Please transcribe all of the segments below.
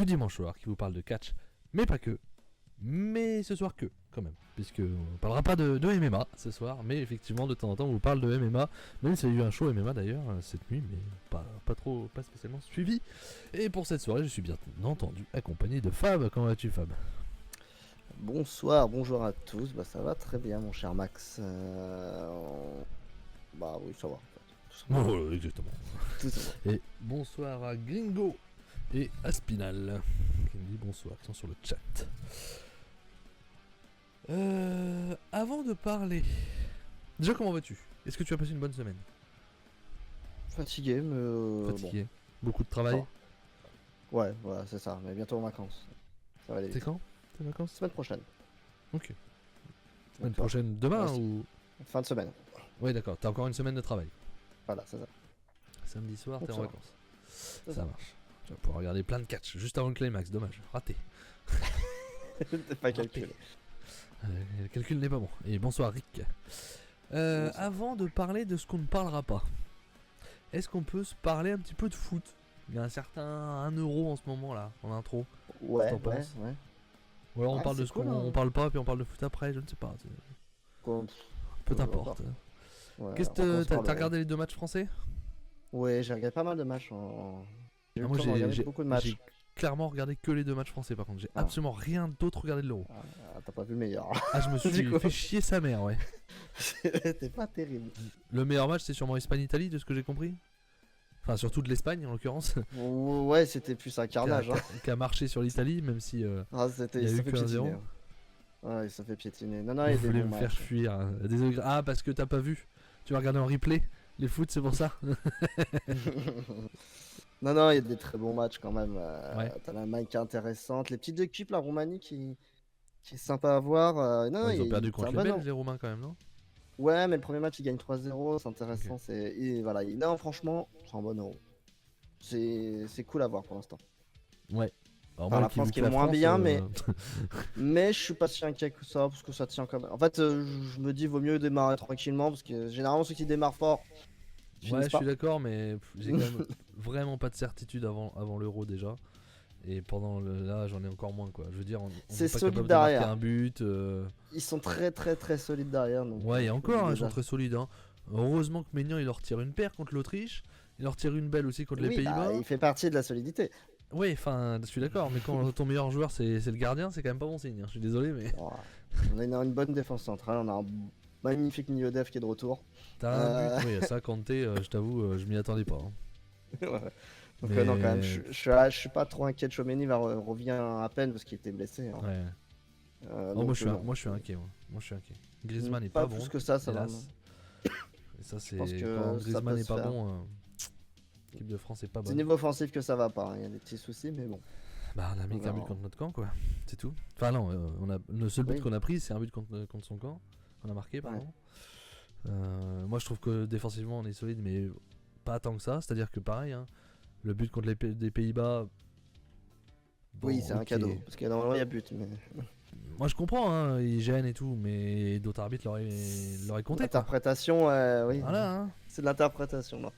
du dimanche soir qui vous parle de catch, mais pas que. Mais ce soir quand même, puisque on parlera pas de MMA ce soir, mais effectivement de temps en temps on vous parle de MMA, même s'il y a eu un show MMA d'ailleurs cette nuit, mais pas spécialement suivi. Et pour cette soirée, je suis bien entendu accompagné de Fab. Comment vas-tu, Fab? Bonsoir, bonjour à tous. Bah ça va très bien mon cher Max. Bah oui ça va. Tout simplement. Oh, exactement. Tout simplement. Et bonsoir à Gringo et à Spinal qui me dit bonsoir, qui sont sur le chat. Avant de parler, déjà comment vas-tu? Est-ce que tu as passé une bonne semaine? Fatigué mais Fatigué, beaucoup de travail. Bon. Ouais, voilà, c'est ça, mais bientôt en vacances. Ça va aller C'est vite. quand tes vacances? Semaine prochaine. Ok. Semaine Donc, prochaine, demain ouais, ou? fin de semaine. Ouais, d'accord, t'as encore une semaine de travail. Voilà, c'est ça. Samedi soir, Donc, t'es en ça va. vacances. C'est Ça ça. marche. Tu vas pouvoir regarder plein de catch juste avant le climax, dommage, raté. T'es pas calculé. Le calcul n'est pas bon. Et bonsoir Rick. Bonsoir. Avant de parler de ce qu'on ne parlera pas, est-ce qu'on peut se parler un petit peu de foot? Il y a un certain 1 euro en ce moment là, en intro. Ouais, Qu'est-ce que t'en ouais, penses? ouais. Ou alors on Ah, parle de c'est ce cool, qu'on hein. on parle pas, puis on parle de foot après, je ne sais pas. Quoi, Peu on va t'importe. Ouais, Qu'est-ce on que commence par t'as le- regardé les 2 matchs français? Ouais, j'ai regardé pas mal de matchs J'ai eu Ah, le moi temps de regarder beaucoup de matchs. j'ai clairement regardé que les 2 matchs français par contre. J'ai Ah. absolument rien d'autre regardé de l'euro. T'as pas vu le meilleur. Ah, je me suis Du coup. fait chier sa mère, ouais. C'était pas terrible. Le meilleur match c'est sûrement Espagne-Italie de ce que j'ai compris. Enfin surtout de l'Espagne en l'occurrence. Ouais, c'était plus un carnage. Qui a marché sur l'Italie même si Ah, il y a ça eu fait que 1-0. piétiner. Ouais, ça fait piétiner. Non, il y a Vous des voulez bons me faire matchs. fuir. Désolé. Ah, parce que t'as pas vu. Tu vas regarder en replay les foot, c'est pour ça. Non, il y a des très bons matchs quand même. Ouais. T'as l'Allemagne qui est intéressante. Les petites équipes, la Roumanie qui est sympa à voir. Non, Ouais, ils ont perdu c'est contre un les bon Belges, nom. les Roumains quand même, non? Ouais, mais le premier match, ils gagnent 3-0. C'est intéressant. Voilà. Non, franchement, c'est un bon euro. C'est cool à voir pour l'instant. Ouais. Alors Enfin, moi, la qui France vu qui que est la moins France, bien, mais je suis pas si inquiet que ça parce que ça tient quand même. En fait, je me dis, vaut mieux démarrer tranquillement parce que généralement, ceux qui démarrent fort ouais, finissent je pas. suis d'accord, mais j'ai quand même vraiment pas de certitude avant l'Euro déjà. Et pendant là, j'en ai encore moins quoi. Je veux dire, on C'est n'est pas solide capable de marquer derrière. un but. Ils sont très très très solides derrière. Donc, Ouais, et je me encore, dis ils sont déjà. très solides. Hein. Heureusement que Maignan il leur tire une paire contre l'Autriche. Il leur tire une belle aussi contre les Oui, bah, Pays-Bas. il fait partie de la solidité. Ouais, enfin, je suis d'accord, mais quand ton meilleur joueur c'est le gardien, c'est quand même pas bon signe. Hein. Je suis désolé, mais. Oh, on a une bonne défense centrale, on a un magnifique milieu def qui est de retour. T'as un but, oui, ça, Kanté, je t'avoue, je m'y attendais pas. Hein. Ouais. Donc Mais... non, quand même, je suis pas trop inquiet de Tchouaméni, revient à peine parce qu'il était blessé. Hein. Ouais. Oh, Donc, moi, je non. suis inquiet. Moi, je suis inquiet. Griezmann n'est Pas pas plus bon. que ça va. Hélas. Et ça, c'est pense que quand ça Griezmann peut n'est se pas faire. bon, l'équipe de France est pas C'est bonne. niveau offensif que ça va pas, hein. Il y a des petits soucis, mais bon. Bah, on a mis On qu'un but verra. contre notre camp, quoi. C'est tout. Enfin, non, le seul but Oui. qu'on a pris, c'est un but contre son camp. Qu'on a marqué, pardon. Moi, je trouve que défensivement, on est solide, mais pas tant que ça. C'est-à-dire que, pareil, hein, le but contre des Pays-Bas. Bon, Oui, c'est un ok. cadeau, parce que normalement il y a but, mais Moi, je comprends, hein, ils gênent et tout, mais d'autres arbitres l'auraient compté, quoi. l'interprétation, oui, Voilà, hein. c'est de l'interprétation, là.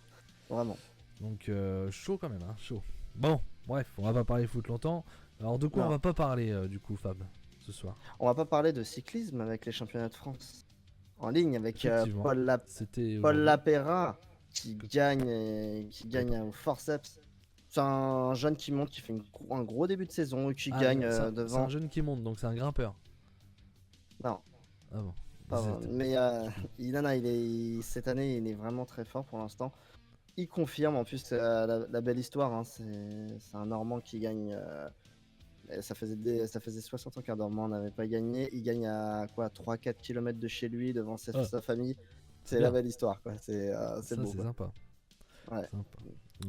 Vraiment. Donc chaud quand même, hein, chaud. Bon, bref, on va pas parler foot longtemps. Alors de quoi Non. on va pas parler du coup, Fab, ce soir? On va pas parler de cyclisme avec les championnats de France en ligne avec Effectivement, Paul c'était Paul aujourd'hui. Lapéra qui gagne au forceps. C'est un jeune qui monte, qui fait un gros début de saison et qui Ah, gagne c'est devant. un jeune qui monte, donc c'est un grimpeur. Non, Ah bon. pas vraiment. Mais cette année, il est vraiment très fort pour l'instant. Il confirme, en plus, la belle histoire. Hein, c'est un Normand qui gagne. Ça faisait 60 ans qu'un Normand n'avait pas gagné. Il gagne à quoi 3-4 km de chez lui devant sa famille. C'est la belle histoire, quoi. C'est beau. C'est Quoi. sympa. Ouais. Sympa.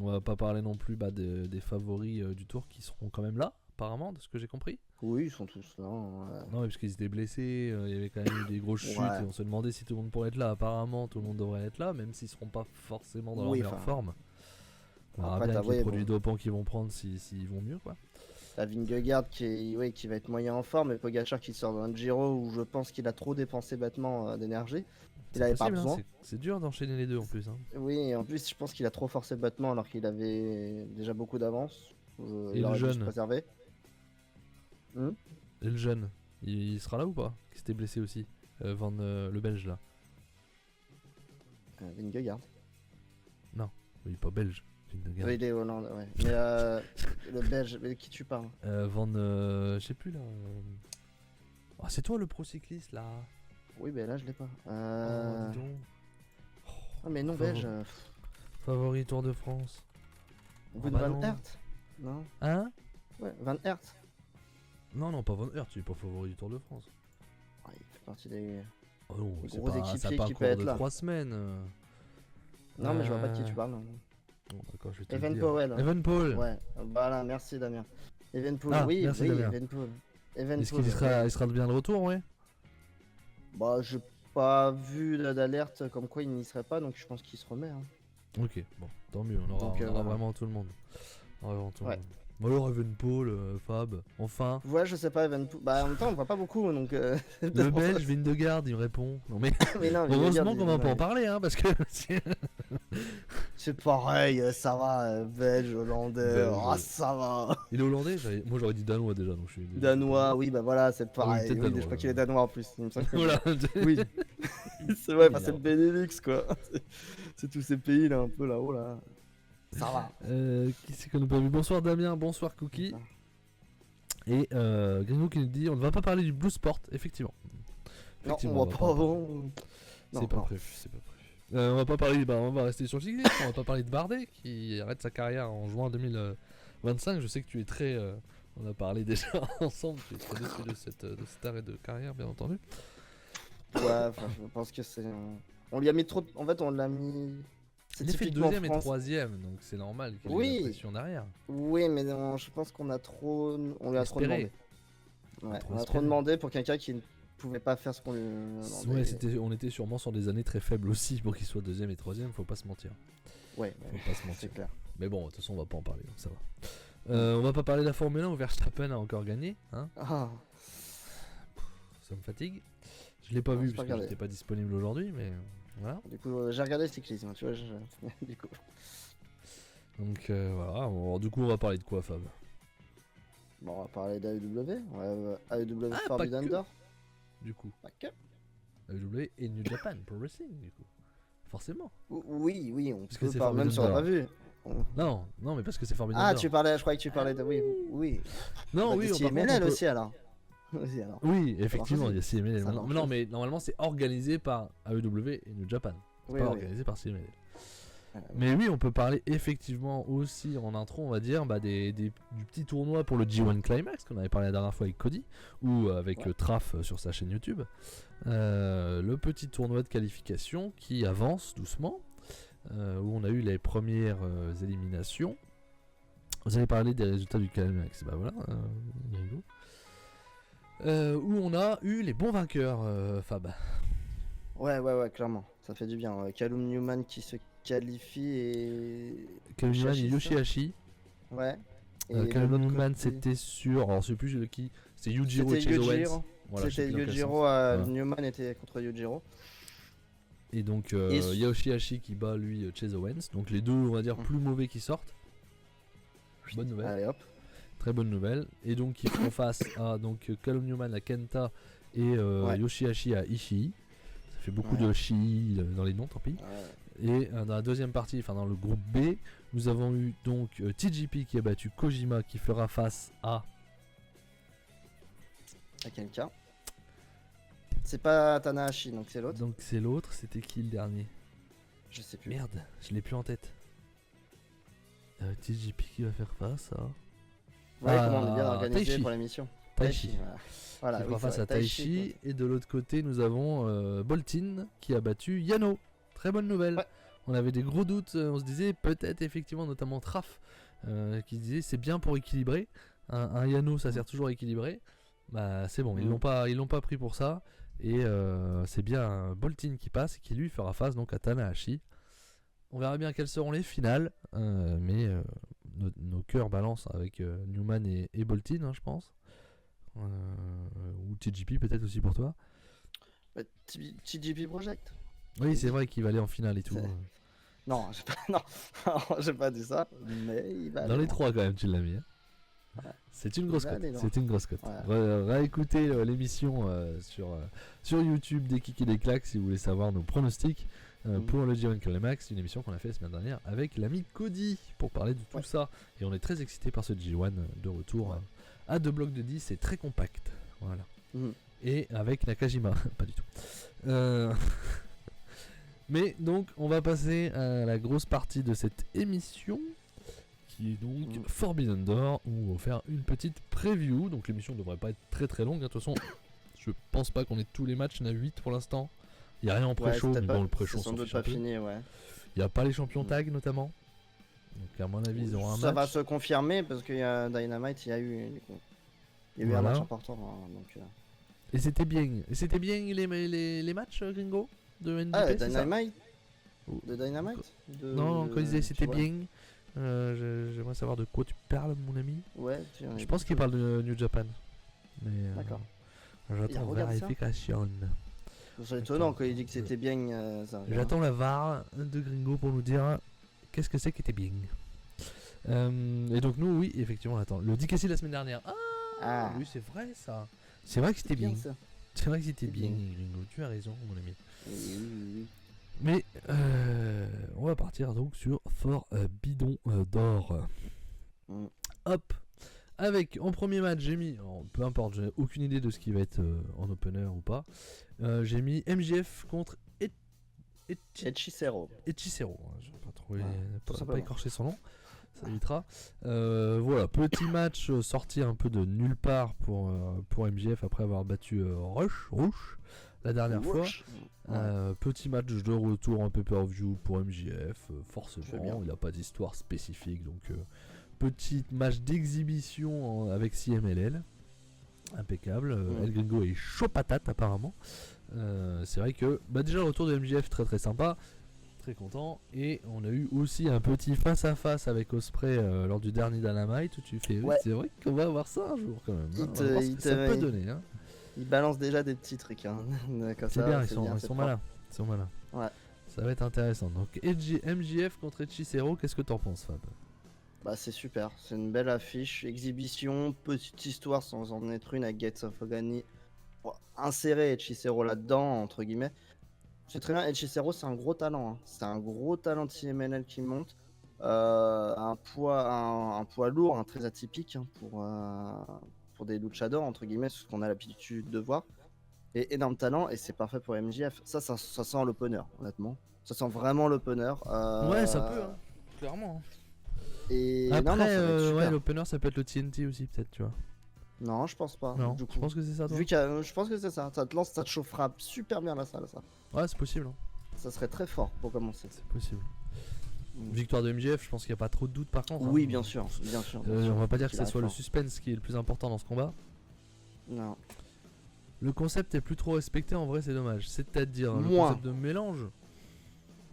On va pas parler non plus des favoris du tour qui seront quand même là, apparemment, de ce que j'ai compris. Oui, ils sont tous là. Hein. Non, mais parce qu'ils étaient blessés, il y avait quand même eu des grosses chutes Ouais. et on se demandait si tout le monde pourrait être là. Apparemment, tout le monde devrait être là, même s'ils seront pas forcément dans Oui, leur meilleure enfin, forme. On verra après, bien t'as avec les ouais, produits bon, dopants qu'ils vont prendre s'ils vont mieux, quoi. t'as Vingegaard qui va être moyen en forme et Pogacar qui sort d'un Giro où je pense qu'il a trop dépensé bêtement d'énergie. Il C'est avait pas possible, hein, besoin. c'est dur d'enchaîner les deux en plus. Hein. Oui, et en plus, je pense qu'il a trop forcé bêtement alors qu'il avait déjà beaucoup d'avance. Et Il le aurait dû se jeune préserver. Et le jeune, il sera là ou pas? Qui s'était blessé aussi, le belge là. Vingegaard. Oui, pas belge. Vingegaard. Oui, il est Hollande, ouais. Mais le belge, mais de qui tu parles? Je sais plus là. Ah, c'est toi le pro cycliste là. Oui, mais là je l'ai pas. Oh, dis donc. Ah, mais non, Favori- belge. Favori Tour de France. Wout bah van non. Aert. Non. Hein? Ouais, Van Aert. Non, pas Van Aert, tu es pas favori du Tour de France. Ah, il fait partie des. Oh non, Les c'est gros pas, ça a équipiers pas qui un peut cours être de là. 3 semaines. Non, mais je vois pas de qui tu parles. Non. Bon, d'accord, je vais te le dire. Evenepoel. Evenepoel. Ouais, voilà, merci Damien. Evenepoel, Ah, oui, merci, oui, Damien. Evenepoel. Est-ce qu'il sera bien de retour, ouais? Bah, j'ai pas vu d'alerte comme quoi il n'y serait pas, donc je pense qu'il se remet. Hein. Ok, bon, tant mieux, on aura, Donc, on aura voilà. vraiment tout le monde. On aura vraiment tout le Ouais. monde. Bon, alors Evenepoel, Fab, enfin. Ouais, je sais pas, Evenepoel. Bah, en même temps, on voit pas beaucoup, donc. C'est Le peut-être pour ça. belge Vingegaard, il me répond. Non mais, Mais non, mais heureusement regarde, qu'on va pas en ouais. parler, hein, parce que... C'est pareil, ça va, belge, hollandais, Belge, ah ouais. ça va. Il est hollandais? Moi j'aurais dit danois déjà, donc je suis... Danois, oui, bah voilà, c'est pareil. peut-être Oui, danois, je crois ouais. qu'il est danois en plus. Il me semble que- Voilà. Oui, c'est vrai, bah, c'est le Merde. Benelux quoi. C'est tous ces pays là, un peu là-haut là. Ça va. Qui c'est qu'on n'a pas vu? Bonsoir Damien, bonsoir Cookie. Et Gringo qui nous dit on ne va pas parler du Blue Sport, effectivement. Non, Effectivement, on va pas. C'est pas prévu, c'est pas prévu. On va pas parler, on va rester sur le cyclisme, on va pas parler de Bardet qui arrête sa carrière en juin 2025. Je sais que tu es très. On a parlé déjà ensemble, tu es très déçu de cet arrêt de carrière, bien entendu. Ouais, enfin, je pense que c'est. On lui a mis trop. En fait, on l'a mis. C'est Il a fait typiquement deuxième et France. troisième, donc c'est normal qu'il ait Oui. la pression derrière. Oui, mais je pense qu'on a trop. On lui a trop Espéré. demandé. Ouais, Trop on a trop espéré. demandé pour quelqu'un qui ne pouvait pas faire ce qu'on lui demandait. Ouais, on était sûrement sur des années très faibles aussi pour qu'il soit deuxième et troisième, faut pas se mentir. Ouais, Faut pas se mentir. c'est clair. Mais bon, de toute façon, on va pas en parler, donc ça va. On va pas parler de la Formule 1 où Verstappen a encore gagné, hein. Ah, Ça me fatigue. Je l'ai pas Non, vu j'ai pas parce que regardé. j'étais pas disponible aujourd'hui, mais voilà. du coup, j'ai regardé le cyclisme, tu vois. Du coup. Donc voilà. Alors, du coup, on va parler de quoi, Fab? Bon, on va parler d'AEW. AEW Ah, pas Forbidden que. Door. Du coup, Pas que. AEW et New Japan Pro Wrestling, du coup. Forcément. Oui, on Parce que peut c'est pas, même si on l'a pas Forbidden vu. On- Non, mais parce que c'est Forbidden Ah, Door. tu parlais, je croyais que tu parlais de. Oui. Non, Bah, oui, de par contre, CMLL on peut- aussi alors. Aussi alors. Oui, effectivement, aussi. il y a CMLL. Ça marche Non, aussi. mais normalement, c'est organisé par AEW et New Japan. C'est Oui, pas oui. organisé par CMLL. Ouais. Mais oui, on peut parler effectivement aussi en intro, on va dire, du petit tournoi pour le G1 Climax qu'on avait parlé la dernière fois avec Cody ou avec Ouais. Traf sur sa chaîne YouTube. Le petit tournoi de qualification qui avance doucement, où on a eu les premières éliminations. Vous avez parlé des résultats du Climax, bah voilà, Gringo. Où on a eu les bons vainqueurs, Fab. Ouais, clairement. Ça fait du bien. Callum Newman qui se qualifie et. Kevin Newman et Yoshihashi, c'est ça Yoshihashi. Ouais. Et de Callum l'autre Newman, côté- c'était sur. Alors, je sais plus qui. C'est Yujiro et C'était Chase Owens. Yujiro. Voilà, je sais C'était plus dans quel Yujiro. sens. Voilà. Newman était contre Yujiro. Et donc, Et Yoshihashi qui bat lui Chase Owens. Donc, les deux, on va dire, Mm. plus mauvais qui sortent. Bonne nouvelle. Allez hop. Très bonne nouvelle. Et donc, ils font face à donc, Callum Newman à Kenta et Ouais. Yoshihashi à Ishii. Ça fait beaucoup Ouais. de Shii dans les noms, tant pis. Et dans la deuxième partie, enfin dans le groupe B, nous avons eu donc TJP qui a battu Kojima qui fera face à. À quelqu'un. C'est pas Tanahashi, donc c'est l'autre. Donc c'est l'autre, c'était qui le dernier? Je sais plus. Merde, je l'ai plus en tête. TJP qui va faire face à. Ouais, comment on est bien Ah, organisé Taichi. pour l'émission. Taichi. Voilà, Qui oui, fera c'est face vrai, à Taichi. Et de l'autre côté, nous avons Boltin qui a battu Yano. Très bonne nouvelle. Ouais. On avait des gros doutes. On se disait peut-être effectivement, notamment Traf, qui disait c'est bien pour équilibrer. Un Yano, ça sert toujours à équilibrer. Bah c'est bon, ils l'ont pas pris pour ça. Et c'est bien Boltin qui passe et qui lui fera face donc à Tanahashi. On verra bien quelles seront les finales, mais nos cœurs balancent avec Newman et Boltin, hein, je pense. Ou TJP peut-être aussi pour toi. TJP Project. Oui, c'est vrai qu'il va aller en finale et tout. C'est- Non, j'ai pas, non, j'ai pas dit ça, mais il va Dans aller les loin. 3 quand même, tu l'as mis. Hein. Ouais. C'est une Il grosse va cote. aller loin. C'est une grosse cote. Ouais. Réécoutez l'émission sur YouTube des Kicks et des Claques si vous voulez savoir nos pronostics pour le G1 Climax, une émission qu'on a fait la semaine dernière avec l'ami Cody pour parler de tout Ouais. ça. Et on est très excités par ce G1 de retour Ouais. à 2 blocs de 10, c'est très compact. Voilà. Mhm. Et avec Nakajima, pas du tout. Mais donc, on va passer à la grosse partie de cette émission, qui est donc Forbidden Door, où on va faire une petite preview. Donc l'émission ne devrait pas être très très longue. De toute façon, je pense pas qu'on ait tous les matchs, il y en a 8 pour l'instant. Il n'y a rien en Ouais, pré-show, mais c'est bon, le pas- pré-show c'est sans s'en doute fiche un pas peu. fini, ouais. Il n'y a pas les champions tag notamment. Donc à mon avis, ils auront un Ça va match. se confirmer parce qu'il y a Dynamite, il y a eu, un Voilà. match important. Hein, donc, Et c'était bien. Et c'était bien les matchs, Gringo, de NJP, Ah, c'est ça Dynamite Ou- De Dynamite Non, quand il disait c'était vois. bien, j'aimerais savoir de quoi tu parles, mon ami. Ouais, Je pense qu'il parle de New Japan. Mais D'accord. j'attends regarde ça. vérification. C'est étonnant quand il dit que c'était bien. Ça, J'attends la VAR de Gringo pour nous dire qu'est-ce que c'est qui était bien. Et donc nous, oui, effectivement, attends. Le DKC la semaine dernière. Ah, oui, c'est vrai ça. C'est vrai que c'était bien. ça. C'est vrai que c'était C'est bien, bien. Gringo. Tu as raison, mon ami. Oui. Mais on va partir donc sur Fort Bidon d'Or. Mm. Hop. Avec en premier match, j'ai mis, alors, peu importe, j'ai aucune idée de ce qui va être en opener ou pas. J'ai mis MJF contre Hechicero. Hechicero. Je vais pas trouver, Ouais, tout pas simplement. écorcher son nom. Ça évitera. Voilà, petit match sorti un peu de nulle part pour MJF après avoir battu Rush la dernière fois. Petit match de retour en pay-per-view pour MJF, C'est bien. forcément, il n'a pas d'histoire spécifique, donc petit match d'exhibition avec CMLL, impeccable. El Gringo est chaud patate apparemment. C'est vrai que déjà le retour de MJF très très sympa, très content, et on a eu aussi un petit face à face avec Ospreay lors du dernier Dynamite où tu fais oui, Ouais. c'est vrai qu'on va avoir ça un jour quand même. Il On va te- voir ce il que te- ça peut il- donner. Hein. Il balance déjà des petits trucs. Hein. Comme C'est ça, bien, c'est ils c'est sont propre. malins. Ils sont malins. Ouais. Ça va être intéressant. Donc MJF contre Hechicero, qu'est-ce que t'en penses, Fab? Bah c'est super, c'est une belle affiche, exhibition, petite histoire sans en être une avec Gates of Ogani. Bon, insérer Hechicero là-dedans, entre guillemets. C'est très bien, Hechicero c'est un gros talent, hein. C'est un gros talent de CMLL qui monte. Un poids lourd, hein, très atypique hein, pour des luchadors, entre guillemets, ce qu'on a l'habitude de voir. Et énorme talent, et c'est parfait pour MJF. Ça sent l'opener, honnêtement. Ça sent vraiment l'opener. Ouais, ça peut, hein. Clairement. Et Après, non, ça va être super. ouais, l'opener ça peut être le TNT aussi, peut-être, tu vois. Non, je pense pas. Non, du je coup. pense que c'est ça, toi. Je pense que c'est ça. Ça te lance, ça te chauffera super bien la salle, ça. Ouais, c'est possible. Hein. Ça serait très fort pour commencer. C'est possible. Mm. Victoire de MJF, je pense qu'il n'y a pas trop de doute par contre. Oui, hein. bien sûr, bien sûr. On va pas dire que Qu'il ça arrive soit le fort. suspense qui est le plus important dans ce combat. Non. Le concept est plus trop respecté, en vrai, c'est dommage. C'est-à-dire le Moins. concept de mélange.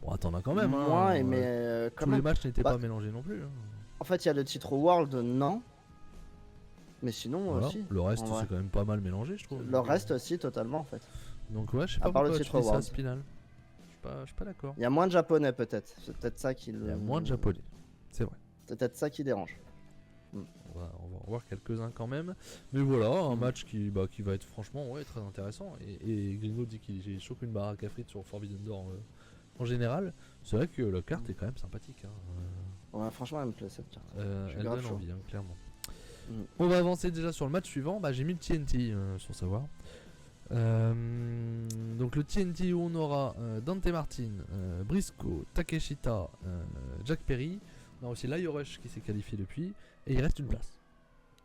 Bon, attends, on a quand même. Hein, Moi, mais quand tous les même. matchs n'étaient Bah, pas mélangés non plus. Hein. En fait, il y a le titre World, non. Mais sinon, Voilà. aussi. Le reste, en vrai. c'est quand même pas mal mélangé, je trouve. Le reste aussi, totalement, en fait. Donc, ouais, je sais À pas part le pourquoi tu titre dis ça, World. Spinal. Je suis pas d'accord. Il y a moins de japonais, peut-être. C'est peut-être ça qui Il y a moins de japonais. C'est vrai. C'est peut-être ça qui dérange. On va en voir quelques-uns quand même. Mais voilà, un match qui va être franchement ouais, très intéressant. Et Gringo dit qu'il chope une baraque à frites sur Forbidden Door en général. C'est vrai que la carte est quand même sympathique. Hein. Ouais, franchement, elle me plaît cette carte. Je suis Elle grave donne chaud. envie, hein, clairement. Mm. On va avancer déjà sur le match suivant. J'ai mis le TNT sans savoir. Donc le TNT où on aura Dante Martin, Briscoe, Takeshita, Jack Perry. On a aussi Lio Rush qui s'est qualifié depuis. Et il reste une place.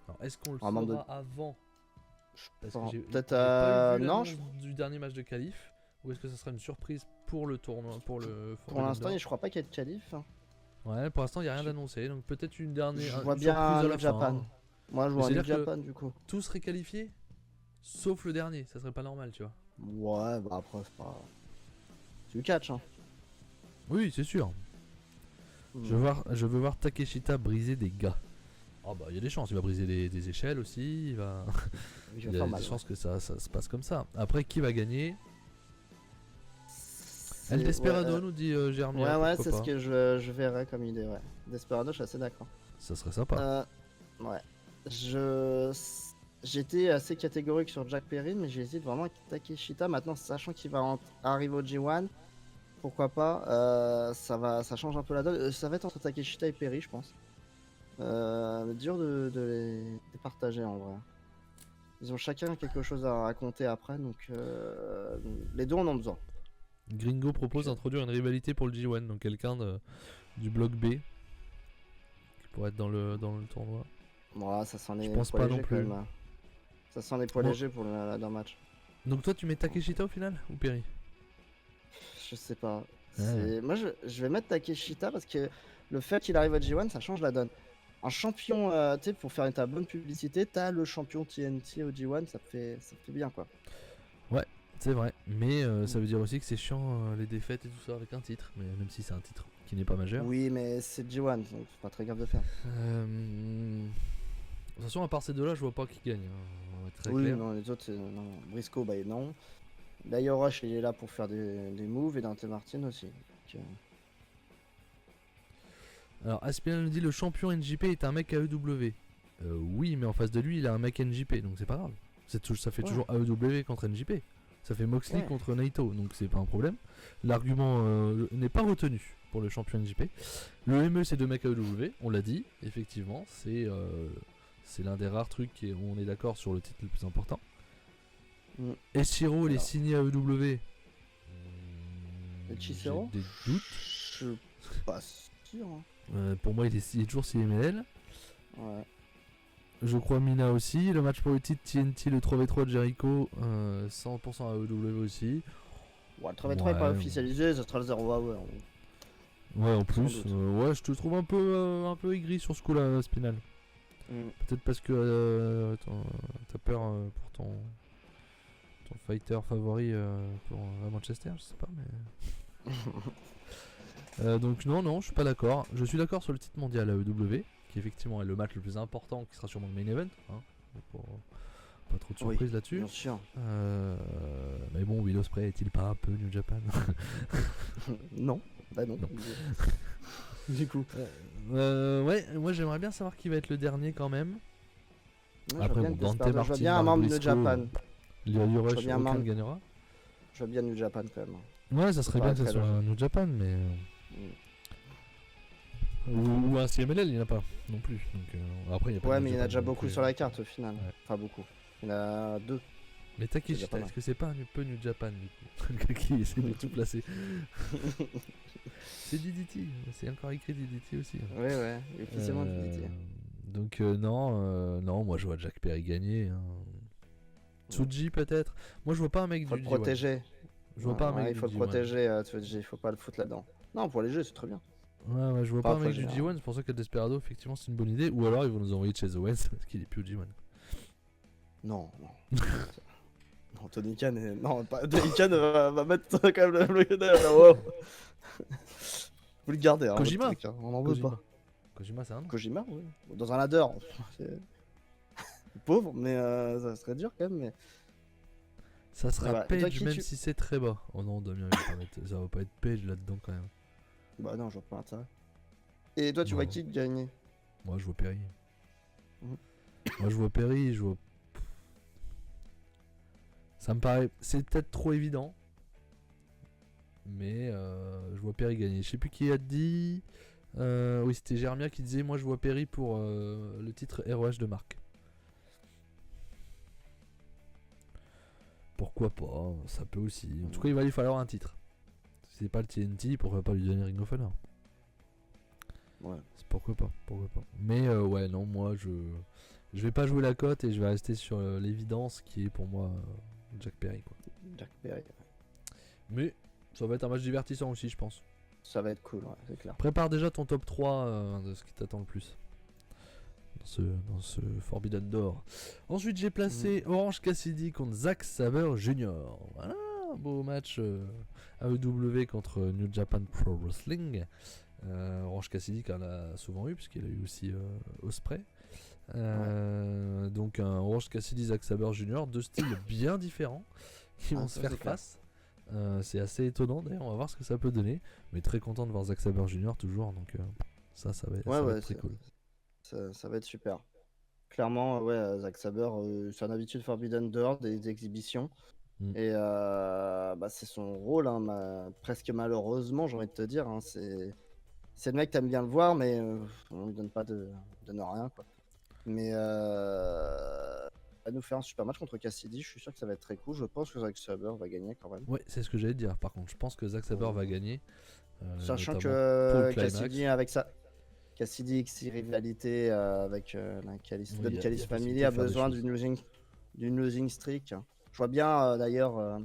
Alors est-ce qu'on le Un membre saura avant? Parce que j'ai Peut-être, pas eu vu non, l'annonce du dernier match de qualif. Ou est-ce que ça sera une surprise pour le tournoi, pour le Pour l'instant, je crois pas qu'il y ait de qualif. Hein. Ouais, pour l'instant il n'y a rien je- d'annoncé. Donc peut-être une dernière. Je une vois bien surprise à New la fin, Japan. hein. Moi, je Mais vois New c'est-à-dire que- Japan, du coup. Tous seraient qualifiés, sauf le dernier. Ça serait pas normal, tu vois. Ouais, bah après, c'est pas. C'est du catch, hein. Oui, c'est sûr. Je veux voir Takeshita briser des gars. Ah bah il y a des chances, il va briser des échelles aussi, il va... Il il va y a faire des mal. chances que ça se passe comme ça. Après qui va gagner? El Desperado ouais, nous dit Germia. ouais, Pourquoi c'est ce pas. que je verrais comme idée, ouais. Desperado, je suis assez d'accord. Ça serait sympa. Ouais. Je... J'étais assez catégorique sur Jack Perry, mais j'hésite vraiment avec Takeshita. Maintenant, sachant qu'il va arriver au G1, pourquoi pas, ça change un peu la donne. Ça va être entre Takeshita et Perry, je pense. Dur de les partager en vrai. Ils ont chacun quelque chose à raconter après, donc les deux en ont besoin. Gringo propose d'introduire une rivalité pour le G1, donc quelqu'un du bloc B qui pourrait être dans le tournoi. Bon, là, ça sent les Je pense poids pas non légers quand plus. même. Hein. Ça sent les poids Bon. légers pour d'un match. Donc toi tu mets Takeshita au final ou Perry? Je sais pas. Ouais. Moi, je vais mettre Takeshita parce que le fait qu'il arrive à G1, ça change la donne. Un champion, tu sais, pour faire ta bonne publicité, t'as le champion TNT au G1, ça fait bien quoi. Ouais, c'est vrai. Mais ça veut dire aussi que c'est chiant les défaites et tout ça avec un titre. Mais même si c'est un titre qui n'est pas majeur. Oui, mais c'est G1, donc c'est pas très grave de faire. De toute façon, à part ces deux-là, je vois pas qui gagne. Hein. On va être très Oui, clair. non, les autres, non. Briscoe, bah non. D'ailleurs, Rush, il est là pour faire des moves et Dante Martin aussi. Donc, Alors, Aspinal nous dit le champion NJP est un mec AEW. Oui, mais en face de lui, il a un mec NJP, donc c'est pas grave. Ça fait Ouais. toujours AEW contre NJP. Ça fait Moxley Ouais. contre Naito, donc c'est pas un problème. L'argument n'est pas retenu pour le champion NJP. Le ME, c'est deux mecs AEW, on l'a dit, effectivement. C'est l'un des rares trucs où on est d'accord sur le titre le plus important. Mm. Eshiro, il est Alors. signé AEW. Et Chisero J'ai des doutes. Je suis pas sûr. Hein. Pour moi, il est toujours CMLL. Ouais. Je crois Mina aussi. Le match pour le titre TNT, le 3v3 de Jericho, 100% AEW aussi. Ouais, le 3v3 est pas officialisé, ça sera le 0 Hour. Ouais, en Sans plus, doute. ouais, je te trouve un peu aigri sur ce coup-là, Spinal. Peut-être parce que t'as peur pour ton fighter favori pour Manchester, je sais pas, mais. Donc non, je suis pas d'accord. Je suis d'accord sur le titre mondial AEW, qui effectivement est le match le plus important, qui sera sûrement le main event. Hein, pas trop de surprises là-dessus. Bien sûr. Mais bon, Will Ospreay est-il pas un peu New Japan? Non. Bah non. Non. Du coup. Ouais, moi j'aimerais bien savoir qui va être le dernier quand même. Ouais, Après, je vois bon, bien Dante Desperado, Martin, je vois bien un membre de New Briscoe, Japan. Lio vois Rush, bien aucun membre- ne gagnera. Je vois bien New Japan quand même. Ouais, ça serait Ça bien que paraît ce soit très un New Japan, mais. Ou un CMLL, il n'y en a pas non plus. Donc, après, il y a pas Ouais, de mais il y en a Japan déjà non beaucoup plus. sur la carte au final. Ouais. Enfin, beaucoup. Il y en a 2. Mais C'est déjà pas Takeshita, mal. est-ce que c'est pas un peu New Japan du coup? Le gars qui essaie de tout placer. C'est DDT, c'est encore écrit DDT aussi. Ouais, officiellement DDT. Donc non, moi je vois Jack Perry gagner. Hein. Tsuji peut-être. Moi je vois pas un mec Faut du le G1. protéger. Je vois pas un mec Il du faut le G1. protéger, il faut pas le foutre là-dedans. Non, pour les jeux, c'est très bien. Ouais, je vois Pas pas un mec après, du j'ai- G1, c'est pour ça que Desperado, effectivement, c'est une bonne idée. Ou alors ils vont nous envoyer Chase Owens parce qu'il est plus au G1. Non. Non, Tony Khan, non, pas... Tony Khan va mettre quand même le Yoda. Wow. Vous le gardez, hein. Kojima. votre truc, hein, on en veut pas. Kojima, c'est un nom. Kojima, oui. Dans un ladder. C'est pauvre, mais ça serait dur quand même. Mais... Ça sera Voilà. Et toi, Page qui même tu- si c'est très bas. Oh non, Damien, ça va pas être Page là-dedans quand même. Bah non, je vois pas l'intérêt. Et toi, tu Non. vois qui gagner? Moi je vois Perry. Mhm. Moi je vois Perry, je vois. Ça me paraît. C'est peut-être trop évident. Mais je vois Perry gagner. Je sais plus qui a dit. Oui, c'était Germia qui disait moi je vois Perry pour le titre ROH de marque. Pourquoi pas, ça peut aussi. En tout cas, il va lui falloir un titre. Si c'est pas le TNT, pourquoi pas lui donner Ring of Honor? Ouais. Pourquoi pas. Mais ouais, non, moi je vais pas jouer la cote et je vais rester sur l'évidence qui est pour moi Jack Perry quoi. Jack Perry. Mais ça va être un match divertissant aussi, je pense. Ça va être cool, ouais, c'est clair. Prépare déjà ton top 3 de ce qui t'attend le plus dans ce Forbidden Door. Ensuite, j'ai placé Orange Cassidy contre Zack Sabre Jr. Voilà, un beau match AEW contre New Japan Pro Wrestling. Orange Cassidy qu'on a souvent eu, puisqu'il a eu aussi Ospreay. Donc un Orange Cassidy Zack Sabre Jr. Deux styles bien différents qui vont se ça, faire c'est clair. face. C'est assez étonnant d'ailleurs, on va voir ce que ça peut donner. Mais très content de voir Zack Sabre Jr. toujours, donc ça va Ouais, va ouais, être très cool. ça va être super. Clairement, ouais, Zack Saber, c'est un habitude Forbidden Door des exhibitions. Mm. Et bah, c'est son rôle, hein, presque malheureusement, j'ai envie de te dire. Hein, c'est le mec, t'aimes bien le voir, mais on lui donne pas donne rien, quoi. Mais à nous faire un super match contre Cassidy, je suis sûr que ça va être très cool. Je pense que Zack Saber va gagner quand même. Ouais, c'est ce que j'allais te dire. Par contre, je pense que Zack Sabre va gagner, Sachant notamment pour le que climax. Cassidy, avec ça. Cassidy, X rivalité avec la Callis, Oui, Don y a Callis possibilité Family de a faire des besoin choses. d'une losing streak. Je vois bien d'ailleurs,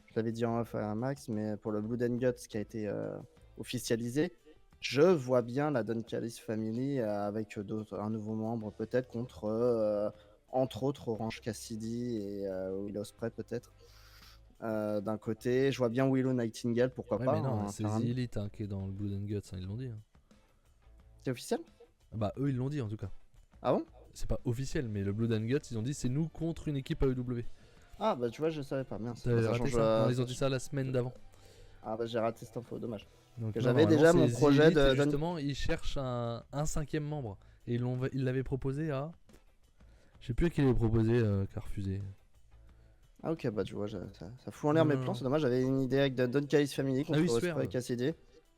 je l'avais dit en off à Max, mais pour le Blood and Guts qui a été officialisé, je vois bien la Don Callis Family avec un nouveau membre peut-être contre entre autres Orange Cassidy et Will Ospreay peut-être. D'un côté, je vois bien Willow Nightingale, pourquoi Ouais, pas, mais non, hein, c'est faire The un... Elite qui est dans le Blood and Guts, hein, ils l'ont dit. Hein. C'est officiel? Bah, eux, ils l'ont dit en tout cas. Ah bon? C'est pas officiel, mais le Blood and Guts, ils ont dit c'est nous contre une équipe AEW. Ah bah tu vois, je savais pas, merci. Bah, T'avais ça raté change. ça? Non, ils ont dit ça la semaine d'avant. Ah bah j'ai raté cette info, dommage. Donc, Que non, j'avais normalement, déjà c'est mon The projet Elite, et de. justement, ils cherchent un 5ème membre. Et ils l'avaient proposé à. Je sais plus à qui ils l'avaient proposé, qui a refusé. Ah ok, bah tu vois, ça fout en l'air Non, mes non, plans, non. c'est dommage, j'avais une idée avec Don Callis Family Ah contre oui, Ospreay Swerve. Cassidy.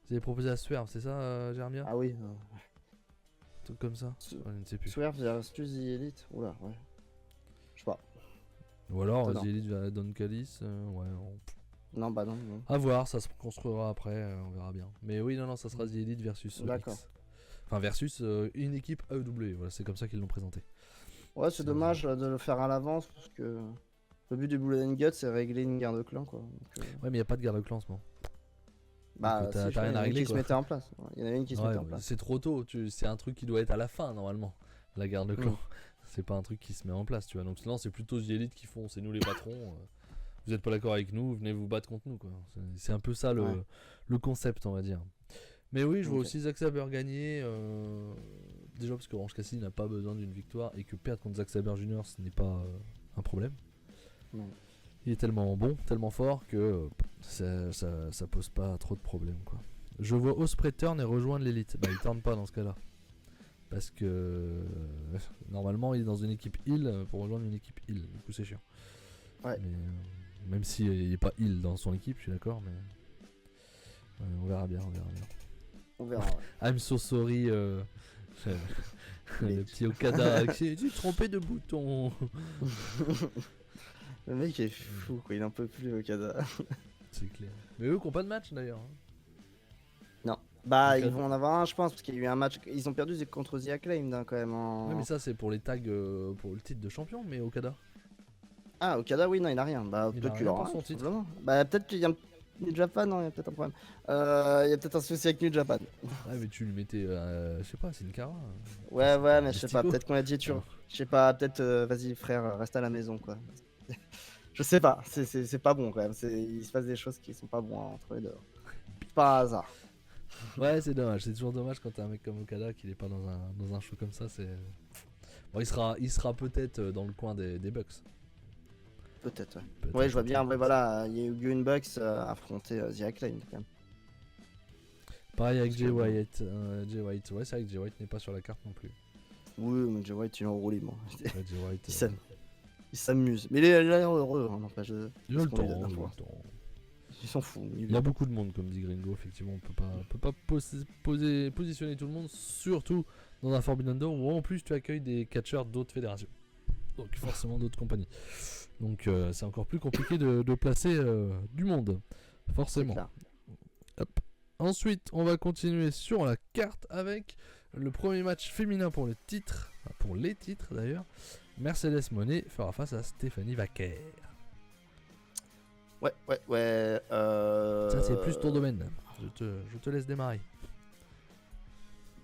Ils avaient proposé à Swerve, c'est ça, Jermia? Ah oui, Un truc comme ça? Su- Ouais, je ne sais plus. Swerve versus The Elite. Oula, ouais. Je sais pas. Ou alors Étonnant. The Elite vers Don Callis, ouais. Non, bah non, non. À voir, ça se construira après, on verra bien. Mais oui, non, non, ça sera The Elite versus D'accord. X. Enfin, versus une équipe AEW, voilà, c'est comme ça qu'ils l'ont présenté. Ouais, c'est C'est dommage de le faire à l'avance parce que le but du Blood and Guts c'est régler une guerre de clan quoi. Donc, Ouais, mais il a pas de garde de clan en ce moment. bah Donc, si, t'as rien il y en à a une régler, qui se quoi. mettait en place. Il y en a une qui se Ouais, mettait en place. c'est trop tôt, c'est un truc qui doit être à la fin normalement, la garde de clan. Mm. C'est pas un truc qui se met en place, tu vois. Donc là, c'est plutôt The Elite qui font, c'est nous les patrons. Vous êtes pas d'accord avec nous, venez vous battre contre nous, quoi. C'est un peu ça Ouais. le concept, on va dire. Mais oui, je vois Ok. aussi Zack Sabre gagner. Déjà parce que Orange Cassidy n'a pas besoin d'une victoire et que perdre contre Zack Sabre Jr. ce n'est pas un problème. Non. Il est tellement bon, tellement fort que ça pose pas trop de problèmes, quoi. Je vois Ospreay turn et rejoindre l'élite. Bah, il turn pas dans ce cas-là. Parce que normalement, il est dans une équipe heal pour rejoindre une équipe heal. Du coup, c'est chiant. Ouais. Mais, même s'il n'est pas heal dans son équipe, je suis d'accord, mais on verra bien, on verra bien. On verra. Ouais. I'm so sorry, le petit Okada. J'ai trompé de bouton. Le mec est fou quoi, il en peut plus Okada. C'est clair. Mais eux qui n'ont pas de match d'ailleurs. Hein. Non. Bah Okada. ils vont en avoir un je pense parce qu'il y a eu un match. Ils ont perdu contre The Acclaimed hein, quand même en. Ouais, mais ça, c'est pour les tags pour le titre de champion, mais Okada. Ah Okada oui non il a rien. Bah Il a peut-être qu'il rien aura pour son tout titre. simplement. Bah peut-être qu'il y a un New Japan, non, il y a peut-être un problème. Il y a peut-être un souci avec New Japan. Ouais, mais tu lui mettais, je sais pas, Sin Cara. Ouais, ouais, mais je sais pas, Mystico. peut-être qu'on a dit Ah. je sais pas, peut-être, vas-y frère, reste à la maison quoi. Je sais pas, c'est pas bon quand même. Il se passe des choses qui sont pas bons hein, entre les deux. Pas un hasard. Ouais, c'est dommage. C'est toujours dommage quand t'as un mec comme Okada qui n'est pas dans un show comme ça. C'est bon, il sera peut-être dans le coin des Bucks. Peut-être, ouais. Peut-être, Ouais, je vois bien, peut-être. ouais, voilà, il y a eu Gun Bucks affronter The Acclaimed quand même. Pareil avec Parce Jay que- White. Jay White, ouais, c'est vrai que Jay White n'est pas sur la carte non plus. Oui, mais Jay White, il est enroulé, moi. Ouais, Jay White. Il s'amuse. Mais il a l'air heureux, hein, n'empêche. Il a le ce qu'on lui temps, donne, il a quoi. le temps. Il s'en fout. Il y a beaucoup de monde, comme dit Gringo. Effectivement, on peut pas positionner tout le monde, surtout dans un Forbidden Door où en plus tu accueilles des catcheurs d'autres fédérations. Donc forcément d'autres compagnies. Donc c'est encore plus compliqué de placer du monde. C'est Forcément. clair. Hop. Ensuite, on va continuer sur la carte avec le premier match féminin pour le titre, enfin, pour les titres d'ailleurs. Mercedes Moné fera face à Stéphanie Vaquer. Ouais. Ça, c'est plus ton domaine. Je te laisse démarrer.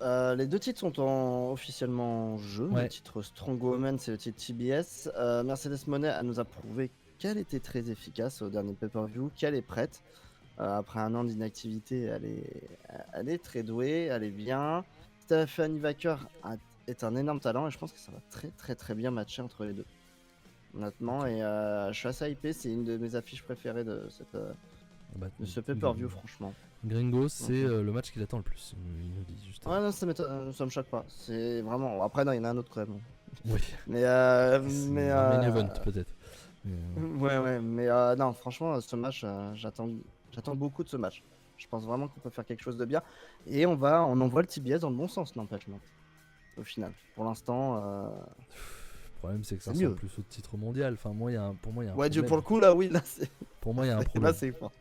Les deux titres sont officiellement en jeu. Ouais. Le titre Strong Woman, c'est le titre TBS. Mercedes Moné elle nous a prouvé qu'elle était très efficace au dernier pay-per-view, qu'elle est prête. Après un an d'inactivité, elle est très douée, elle est bien. Stephanie Vaquer est un énorme talent et je pense que ça va très bien matcher entre les deux. honnêtement, et je suis assez hypé. C'est une de mes affiches préférées de Bah, de ce pay-per-view, franchement. Gringo, c'est le match qu'il attend le plus. Il nous dit juste. Ouais, non, ça me choque pas. C'est vraiment. Après, non, il y en a un autre quand même. Oui. Mais, C'est mais un main event peut-être. Mais, ouais, mais non, franchement, ce match, j'attends beaucoup de ce match. Je pense vraiment qu'on peut faire quelque chose de bien. Et on envoie le TBS dans le bon sens, n'empêche, au final. Pour l'instant, le problème c'est que ça c'est ressemble mieux. plus au titre mondial. Enfin, moi, pour moi, il y a un Ouais, problème. pour le coup, là, oui, là, c'est Pour moi, il y a un là, problème. c'est fort.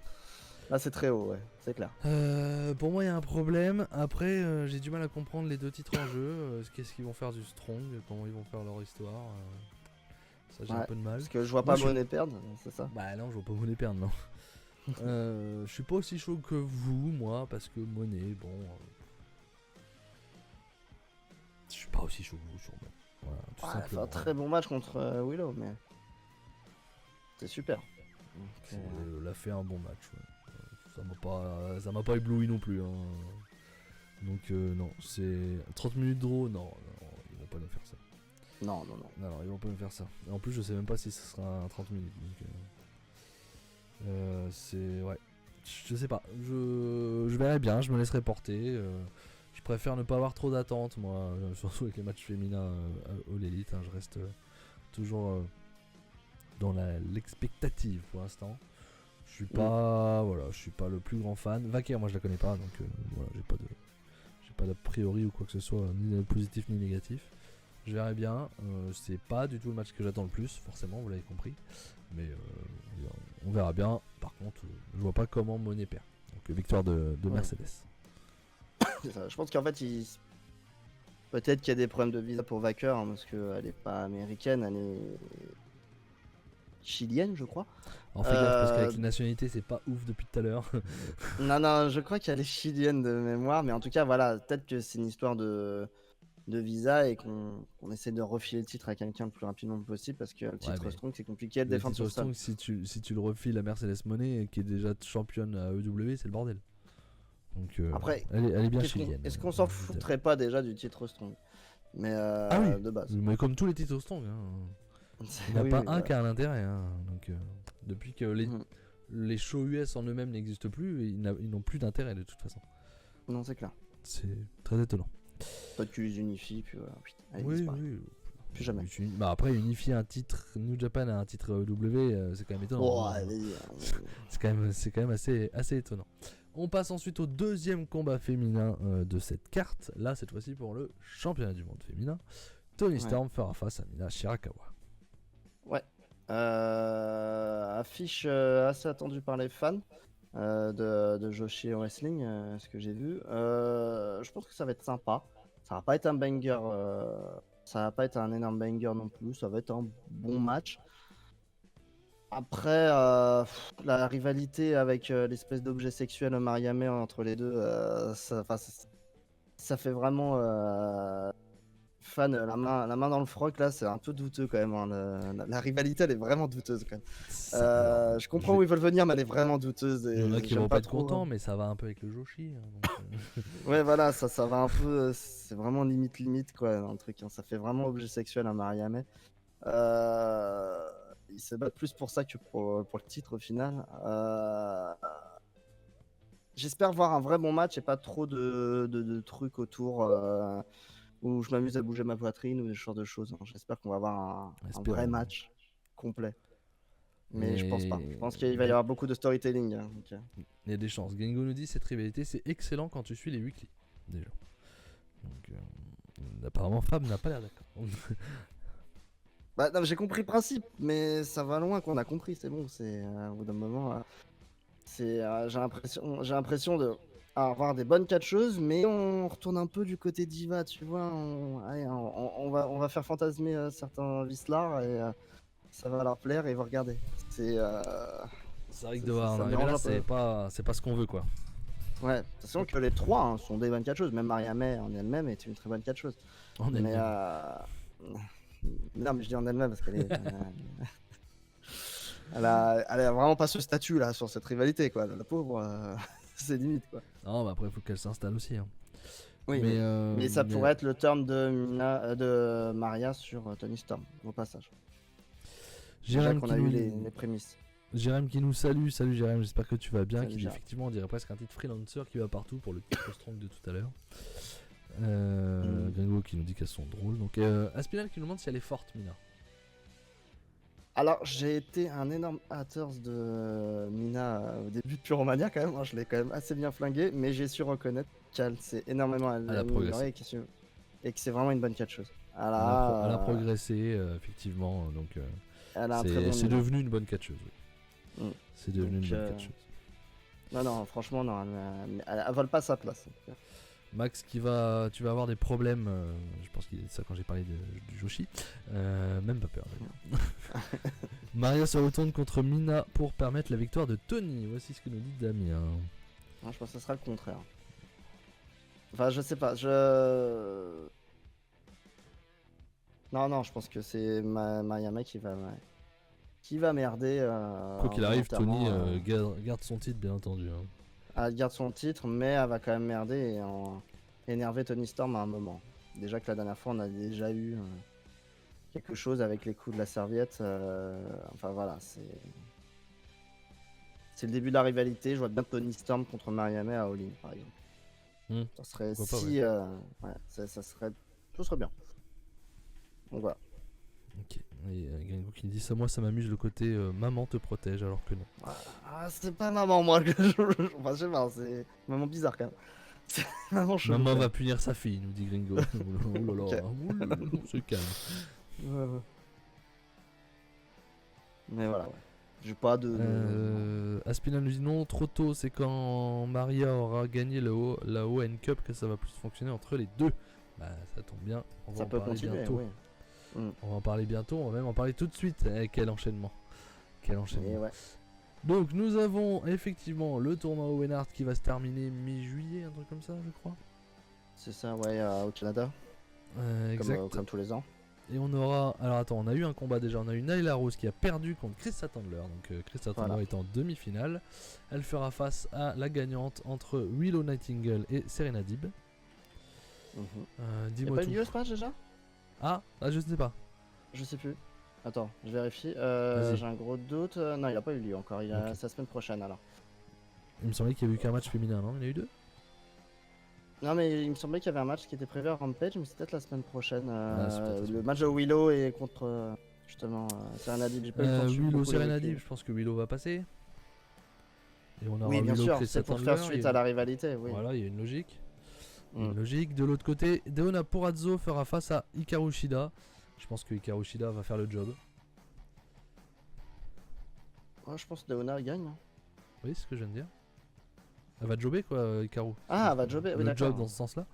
Là, c'est très haut, ouais, c'est clair. Pour moi, il y a un problème. Après, j'ai du mal à comprendre les deux titres en jeu. Qu'est-ce qu'ils vont faire du Strong, comment ils vont faire leur histoire. Ça, j'ai un Ouais, peu de mal. parce que je vois Moi, pas je- Monet perdre, c'est ça? Bah non, je vois pas Monet perdre, non. Je suis pas aussi chaud que vous, moi, parce que Monet, bon. Je suis pas aussi chaud que vous, sûrement. Voilà, tout Ouais, elle a fait simplement. un très bon match contre Willow, mais c'est super. Donc, Elle a fait un bon match. Ouais. Ça m'a pas ébloui non plus. Hein. Donc non, c'est 30 minutes de draw, non, ils vont pas nous faire ça. non. Non, ils vont pas me faire ça. Et en plus, je sais même pas si ce sera un 30 minutes. Donc, c'est. Ouais. Je sais pas. Je verrai bien, je me laisserai porter. Je préfère ne pas avoir trop d'attentes, moi. Surtout avec les matchs féminins au l'élite. Hein, je reste toujours dans l'expectative pour l'instant. Je suis pas. Voilà, je suis pas le plus grand fan. Vaquer, moi je la connais pas. Donc voilà, j'ai pas d'a priori ou quoi que ce soit, ni positif ni négatif. Je verrai bien. C'est pas du tout le match que j'attends le plus, forcément, vous l'avez compris. Mais on verra bien. Par contre, je vois pas comment Monet perd. Donc victoire de Ouais. Mercedes. C'est ça. Je pense qu'en fait, peut-être qu'il y a des problèmes de visa pour Vacker, hein, parce qu'elle est pas américaine, elle est chilienne, je crois. Alors fais gaffe parce qu'avec les nationalités, c'est pas ouf depuis tout à l'heure. Non, je crois qu'elle est chilienne de mémoire, mais en tout cas, voilà, peut-être que c'est une histoire de visa et qu'on essaie de refiler le titre à quelqu'un le plus rapidement possible, parce que le titre mais Strong, c'est compliqué de Le défendre titre sur ça. Strong, si tu le refiles à Mercedes Monet, qui est déjà championne à EW, c'est le bordel. Donc Après, elle est bien chilienne. est-ce qu'on s'en foutrait pas déjà du titre Strong? Mais Ah oui, de base. mais comme tous les titres Strong, hein. Il n'y en a Oui, pas oui, un voilà. qui a un intérêt. Hein. Donc depuis que Mhm. les shows US en eux-mêmes n'existent plus, ils n'ont plus d'intérêt de toute façon. Non, c'est clair. C'est très étonnant. Peut-être qu'ils les unifient, puis voilà. Putain, allez, Oui, disparaît. oui. Plus jamais. Bah après, unifier un titre New Japan à un titre W, c'est quand même étonnant. Oh, hein. allez, C'est quand même assez étonnant. On passe ensuite au deuxième combat féminin de cette carte. Là, cette fois-ci pour le championnat du monde féminin. Tony Storm fera face à Mina Shirakawa. Ouais. Affiche assez attendue par les fans de Joshi Wrestling, ce que j'ai vu. Je pense que ça va être sympa. Ça va pas être un banger. Ça va pas être un énorme banger non plus. Ça va être un bon match. Après, la rivalité avec l'espèce d'objet sexuel Mariamé entre les deux, ça fait vraiment fan, la main dans le froc là, c'est un peu douteux quand même. Hein, la rivalité, elle est vraiment douteuse quand même. Je comprends où ils veulent venir, mais elle est vraiment douteuse. Il y en a qui j'aime vont pas être trop, contents, mais ça va un peu avec le Joshi. Hein, donc, Ouais, voilà, ça va un peu. C'est vraiment limite quoi, dans le truc. Hein. Ça fait vraiment objet sexuel à Mariamé. Ils se battent plus pour ça que pour le titre au final. J'espère voir un vrai bon match et pas trop de trucs autour où je m'amuse à bouger ma poitrine ou ce genre de choses. Hein. J'espère qu'on va avoir un Espérons. vrai match complet. Mais je pense pas. Je pense Mais- qu'il va y avoir beaucoup de storytelling. Hein, donc, Il y a des chances. Gengo nous dit cette rivalité c'est excellent quand tu suis les weekly. Déjà. Donc apparemment Fab n'a pas l'air d'accord. Bah, non, j'ai compris le principe, mais ça va loin qu'on a compris. C'est bon. C'est au bout d'un moment. J'ai l'impression de avoir des bonnes catcheuses, mais on retourne un peu du côté diva, tu vois. Allez, on va faire fantasmer certains Vislar et ça va leur plaire et ils vont regarder. C'est C'est vrai que ça- de voir ça en me arriver là, dérange un c'est pas ce qu'on veut quoi. ouais. Sachant que les trois sont des bonnes catcheuses. Même Maria May en elle-même est une très bonne catcheuse. On est Mais bien. non, mais je dis en elle-même parce qu'elle est. Elle a vraiment pas ce statut là sur cette rivalité quoi. La pauvre, c'est limite quoi. Non, mais après il faut qu'elle s'installe aussi. Hein. Oui, mais ça pourrait être le turn de Maria sur Tony Storm au passage. Déjà Jérém qu'on qui a eu nous... les prémices. Jérém qui nous salue, salut Jérém, j'espère que tu vas bien, Salut, qui dit Jérém. effectivement on dirait presque un titre freelancer qui va partout pour le titre strong de tout à l'heure. Gringo qui nous dit qu'elles sont drôles. Donc Aspinal qui nous demande si elle est forte, Mina. Alors, j'ai été un énorme haters de Mina au début de Puromania quand même, hein, je l'ai quand même assez bien flingué, mais j'ai su reconnaître qu'elle s'est énormément améliorée et que c'est vraiment une bonne catcheuse. Elle a progressé, effectivement, donc Elle a un très bon c'est niveau. devenu une bonne catcheuse. Oui. Mm. C'est devenu Donc, une bonne catcheuse. Non, franchement, non, elle vole pas sa place. Max tu vas avoir des problèmes, je pense qu'il a dit ça quand j'ai parlé du Joshi, même pas peur. Maria se retourne contre Mina pour permettre la victoire de Tony, voici ce que nous dit Damien. Non, je pense que ce sera le contraire. Enfin, je sais pas, Non, je pense que c'est Mariama qui va merder. Quoi qu'il arrive, Tony volontairement, garde son titre, bien entendu. Hein. Elle garde son titre, mais elle va quand même merder et énerver Tony Storm à un moment. Déjà que la dernière fois, on a déjà eu quelque chose avec les coups de la serviette. Enfin voilà, c'est le début de la rivalité. Je vois bien Tony Storm contre Mariamé à All-In, par exemple. Ça serait Pourquoi pas, si. Ouais, ça serait. Tout serait bien. Donc voilà. Ok. Et Gringo qui dit ça, moi ça m'amuse le côté maman te protège alors que non. Ah, c'est pas maman, moi. Enfin, je sais pas, c'est maman bizarre quand même. C'est maman chelou. Maman quand va punir sa fille, nous dit Gringo. Oh là là, on se calme. même. Ouais. Mais voilà, ouais. J'ai pas de. Aspinal nous dit non, trop tôt, c'est quand Maria aura gagné la ON Cup que ça va plus fonctionner entre les deux. Bah ça tombe bien, on va Ça en peut parler continuer, bientôt. oui. On va en parler bientôt, on va même en parler tout de suite. Quel enchaînement. Quel enchaînement. Et ouais. Donc nous avons effectivement le tournoi Owenhart qui va se terminer mi-juillet, un truc comme ça je crois. C'est ça, ouais, au Canada. Exact. Comme tous les ans. Et on aura... Alors attends, on a eu un combat déjà, on a eu Nyla Rose qui a perdu contre Krista Tandler. Donc Krista Tandler est en demi-finale. Elle fera face à la gagnante entre Willow Nightingale et Serena Deeb. Y'a Dis-moi pas tout. eu lieu ce match déjà? Ah, je sais pas. Je sais plus. Attends, je vérifie. Vas-y. J'ai un gros doute. Non, il a pas eu lieu encore. Ok. C'est la semaine prochaine alors. Il me semblait qu'il y avait eu qu'un match féminin, non? Il y en a eu deux? Non, mais il me semblait qu'il y avait un match qui était prévu à Rampage, mais c'est peut-être la semaine prochaine. C'est peut-être Le match de Willow et contre justement Serena Deeb. J'ai pas eu le temps de suivre Willow beaucoup les Serena week-ends. Deeb, je pense que Willow va passer. Et on aura Oui, bien Willow sûr, Krista c'est pour Tandler, faire suite il y a à la rivalité. Oui. Voilà, il y a une logique. Mm. Une logique. De l'autre côté, Deonna Purrazzo fera face à Hikaru Shida. Je pense que Hikaru Shida va faire le job. Ouais, je pense que Deonna gagne. hein. Oui, c'est ce que je viens de dire. Elle va jobber quoi, Hikaru. Ah, elle va jobber, oui, Le d'accord. job dans ce sens-là.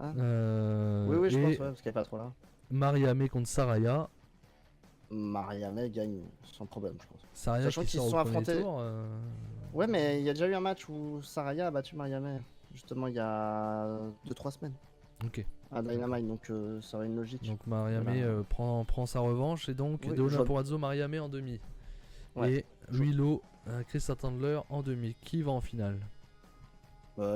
Ah. Oui, je et pense, ouais, parce qu'elle est pas trop là. Mariamé contre Saraya. Mariamé gagne sans problème, je pense. Saraya Sachant qui qu'ils sort se au sont premier affrontés. tour. Ouais, mais il y a déjà eu un match où Saraya a battu Mariamé, justement, il y a 2-3 semaines. Ok. À Dynamite, donc ça aurait une logique. Donc Mariamé Voilà. prend sa revanche et donc Oui, Deonna je vois- Purrazzo, Mariamé en demi. Ouais. Et Willow, Krista Tandler en demi. Qui va en finale?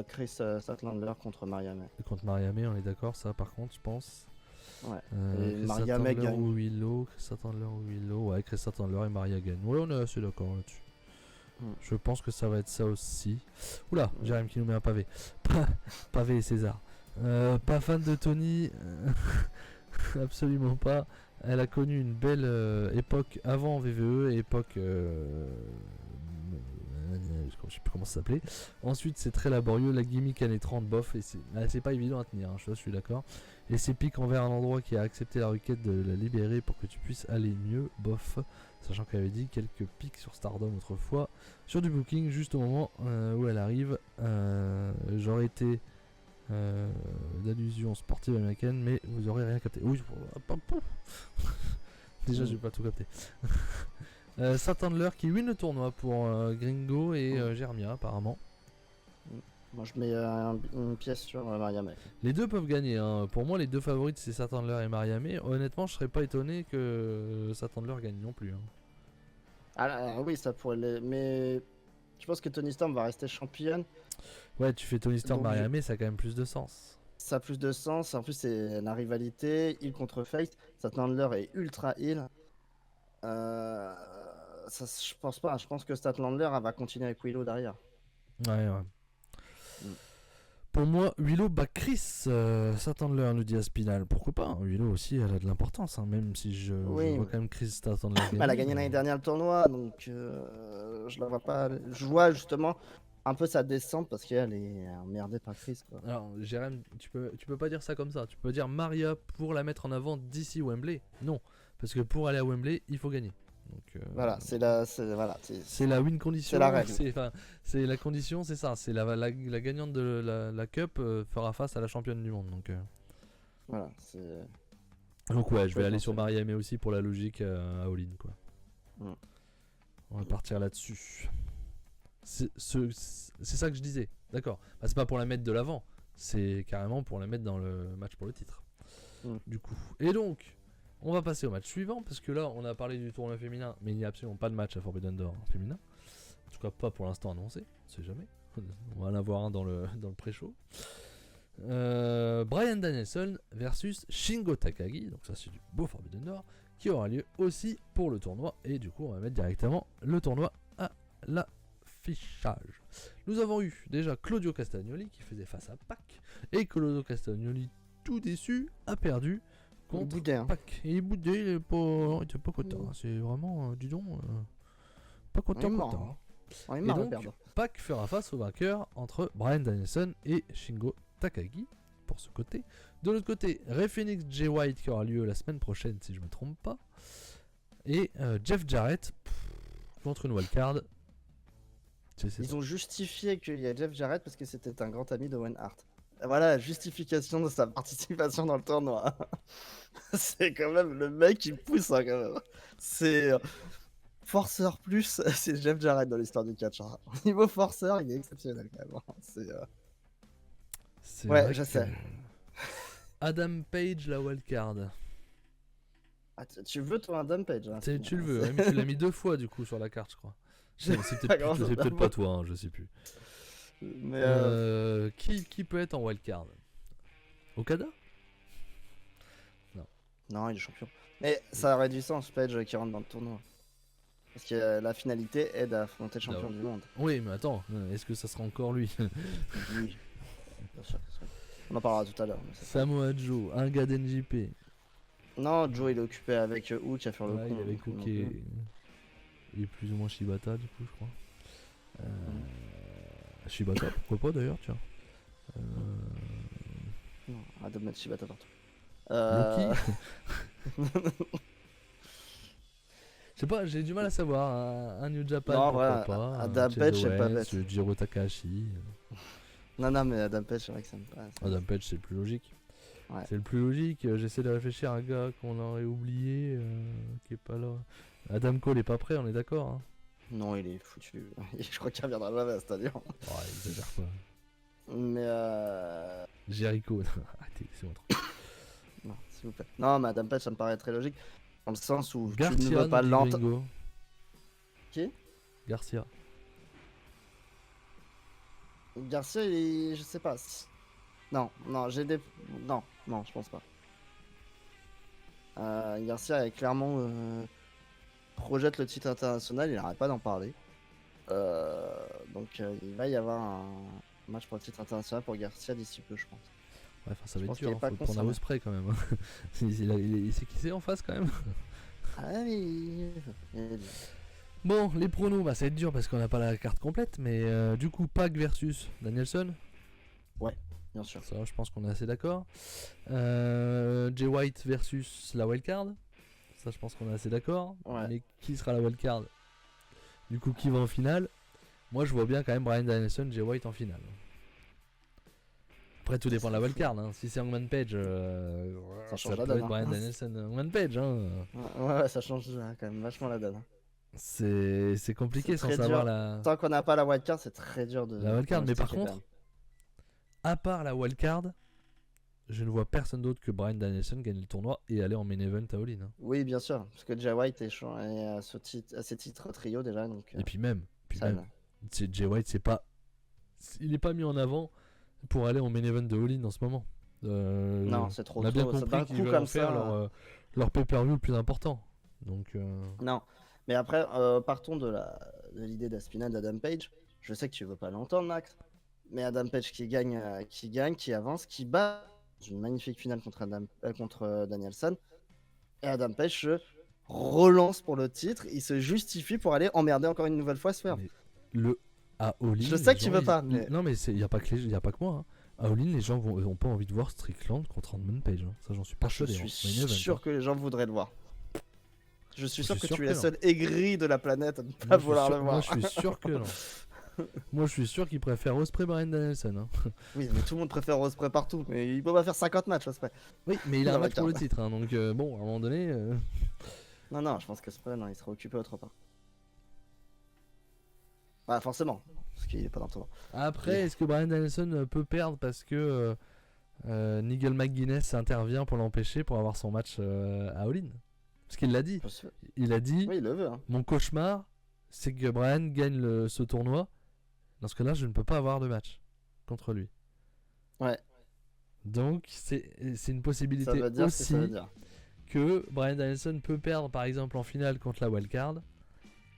Chris Statlander contre Mariamé. Contre Mariamé, on est d'accord, ça par contre, je pense. Ouais. Et Krista Mariamé Tandler gagne. ou Willow, Krista Tandler ou Willow, ouais, Krista Tandler et Maria gagne. Ouais, on est assez d'accord là-dessus. Mm. Je pense que ça va être ça aussi. Oula, Jérém qui nous met un pavé. Pavé et César. Pas fan de Tony, absolument pas. Elle a connu une belle époque avant VVE et époque. Je sais plus comment ça s'appelait. Ensuite, c'est très laborieux. La gimmick années 30, bof. Et c'est pas évident à tenir, hein, je suis d'accord. Et c'est pique envers un endroit qui a accepté la requête de la libérer pour que tu puisses aller mieux, bof. Sachant qu'elle avait dit quelques pics sur Stardom autrefois. Sur du booking, juste au moment où elle arrive, j'aurais été d'allusion sportive américaine, mais vous aurez rien capté. Oui, déjà j'ai pas tout capté. Statlander qui win le tournoi pour Gringo et Germia apparemment. Moi je mets une pièce sur Mariamé. Les deux peuvent gagner, hein. Pour moi les deux favorites c'est Statlander et Mariamé. Honnêtement je serais pas étonné que Statlander gagne non plus. Hein. Ah oui, ça pourrait. Mais je pense que Tony Storm va rester championne. Ouais, tu fais Tony Storm Donc, Mariamé, ça a quand même plus de sens. Ça a plus de sens. En plus, c'est la rivalité, heal contre face. Statlander est ultra heal. Ça, je pense pas. Je pense que Statlander elle va continuer avec Willow derrière. Ouais. Mm. Pour moi, Willow bat Chris Statlander, nous dit Aspinal. Pourquoi pas, hein, Willow aussi, elle a de l'importance, hein, même si je Oui, vois quand même Chris Statlander gagner. elle a gagné l'année dernière le tournoi, donc je la vois pas. Je vois justement un peu sa descente parce qu'elle est emmerdée par Chris, quoi. Alors, Jérém, tu peux pas dire ça comme ça. Tu peux dire Maria pour la mettre en avant d'ici Wembley. Non, parce que pour aller à Wembley, il faut gagner. Donc, Voilà, c'est la win condition. c'est la règle. C'est la condition, c'est ça. C'est la gagnante de la Cup fera face à la championne du monde. Voilà, c'est. Donc ouais, je vais Ouais, aller non, sur c'est- Maria mais aussi pour la logique à all-in, quoi. Mm. On va partir là-dessus. C'est ça que je disais. D'accord. Bah, c'est pas pour la mettre de l'avant. C'est carrément pour la mettre dans le match pour le titre. Mm. Du coup. Et donc, on va passer au match suivant parce que là, on a parlé du tournoi féminin, mais il n'y a absolument pas de match à Forbidden Door féminin. En tout cas, pas pour l'instant annoncé. On sait jamais. On va en avoir un dans le pré-show. Bryan Danielson versus Shingo Takagi. Donc ça, c'est du beau Forbidden Door qui aura lieu aussi pour le tournoi. Et du coup, on va mettre directement le tournoi à l'affichage. Nous avons eu déjà Claudio Castagnoli qui faisait face à Pac. Et Claudio Castagnoli, tout déçu, a perdu Il contre boudait, hein. Pac. Et il boudait, il était pas content. C'est vraiment, dis donc, pas content. Il est mort, content. On est Et marre de donc, perdre. Pac fera face au vainqueur entre Bryan Danielson et Shingo Takagi pour ce côté. De l'autre côté, Rey Fenix Jay White qui aura lieu la semaine prochaine si je me trompe pas. Et Jeff Jarrett contre une wildcard. Ils ont justifié qu'il y a Jeff Jarrett parce que c'était un grand ami de Owen Hart. Et voilà la justification de sa participation dans le tournoi. C'est quand même le mec qui pousse, hein, quand même. C'est forceur plus, c'est Jeff Jarrett dans l'histoire du catch, hein. Au niveau forceur, il est exceptionnel quand même, hein. C'est Ouais, vrai je que sais. Adam Page la wildcard. Ah, tu veux toi un dump page, hein, Tu le veux, ouais, mais tu l'as mis 2 fois du coup sur la carte, je crois. C'est pas peut-être grand-chose peut-être à pas toi, hein, je sais plus. Mais Qui peut être en wildcard? Okada? non, il est champion. Mais ça aurait du sens, Page qui rentre dans le tournoi. Parce que la finalité est d'affronter le champion Non. du monde. Oui, mais attends, est-ce que ça sera encore lui? Oui, bien sûr. On en parlera tout à l'heure. mais c'est- Samoa Joe, un gars d'NJP. Non, Joe il est occupé avec Hook à faire le Ouais, con. il avait donc, cooké. Il est plus ou moins Shibata du coup, je crois. Shibata, pourquoi pas d'ailleurs, tiens. Non, arrête de mettre Shibata partout. Loki. Je sais pas, j'ai du mal à savoir. Un New Japan, Non, pourquoi ouais, pas. Adam Chase Page, c'est pas Owens, bête. Jiro Takahashi. Non, mais Adam Page, c'est vrai que ça me passe. Adam Page, c'est le plus logique. Ouais. C'est le plus logique. J'essaie de réfléchir à un gars qu'on aurait oublié, qui est pas là. Adam Cole est pas prêt, on est d'accord, hein. Non, il est foutu. Je crois qu'il reviendra jamais à Stadium. Ouais, il exagère pas. Mais Jericho, arrêtez, c'est mon truc. non, s'il vous plaît. Non, mais Adam Page, ça me paraît très logique. Dans le sens où tu ne Garcia, veux pas nous dit l'entendre. Gringo. Qui Garcia. Garcia, il est... je sais pas. Non, j'ai des... Non, je pense pas. Garcia est clairement projette le titre international, il n'arrête pas d'en parler. Donc il va y avoir un match pour le titre international pour Garcia d'ici peu, je pense. Ouais, enfin, ça va Je être pense qu'il dur, est pas faut le prendre à concerné. Osprey quand même. Il sait qui c'est en face quand même. Ah oui. Bon, les pronos, bah ça va être dur parce qu'on n'a pas la carte complète, mais du coup, Pac versus Danielson, Bien sûr. ça je pense qu'on est assez d'accord. Jay White versus la wildcard, ça je pense qu'on est assez d'accord. Ouais. Mais qui sera la wildcard? Du coup, qui va en finale? Moi je vois bien quand même Bryan Danielson, Jay White en finale. Après tout dépend de la wildcard, hein. Si c'est Hangman Page, Ça change peut la donne, être hein. Bryan Danielson, Hangman Page, hein. Ouais, ça change quand même vachement la donne. C'est compliqué C'est sans très savoir dur. la... Tant qu'on n'a pas la wildcard, c'est très dur de. La wildcard, mais par pronostiquer, contre, à part la wildcard, je ne vois personne d'autre que Bryan Danielson gagner le tournoi et aller en main event à All-In, hein. oui, bien sûr, parce que Jay White est à ses titres trio déjà, donc. Et puis même, ça, Jay White, il n'est pas mis en avant pour aller en main event de All-In en ce moment. non, c'est trop. On a bien trop. Ça compris d'un qu'ils coup veulent comme en faire ça. leur pay-per-view le plus important. Donc, Non, mais après, partons de l'idée d'Aspinall d'Adam Page. Je sais que tu veux pas l'entendre, Max, mais Adam Page qui avance, qui bat dans une magnifique finale contre Danielson. Et Adam Page se relance pour le titre, il se justifie pour aller emmerder encore une nouvelle fois Swerve. mais le à All In, Je les sais que tu gens, veux pas, mais non mais il y a pas que y a pas que moi. Hein. À All In, les gens ont pas envie de voir Strickland contre Hangman Page. Hein. Ça, j'en suis je persuadé. suis Main event, sûr hein. que les gens voudraient le voir. Je suis sûr suis que sûr tu es que la non. seule aigrie de la planète à ne Moi, pas je suis vouloir sûr- le moi, voir. je suis sûr que non. Moi, je suis sûr qu'il préfère Ospreay Bryan Danielson. Hein. Oui, mais tout le monde préfère Ospreay partout, mais il peut pas faire 50 matchs Ospreay. Oui, mais il a un Non, match pour le d'accord. titre. Hein, donc, bon, à un moment donné. Non, je pense que Ospreay, non, il sera occupé autre part. Bah, forcément, parce qu'il est pas dans le tournoi. Après, Oui. est-ce que Bryan Danielson peut perdre parce que Nigel McGuinness intervient pour l'empêcher pour avoir son match à All In? Parce qu'il l'a dit. Il a dit Oui, il le veut. Hein. mon cauchemar, c'est que Bryan gagne ce tournoi. Dans ce cas-là, je ne peux pas avoir de match contre lui. Ouais, Donc, c'est une ça possibilité veut dire ce que ça veut aussi dire. que Bryan Danielson peut perdre, par exemple, en finale contre la wildcard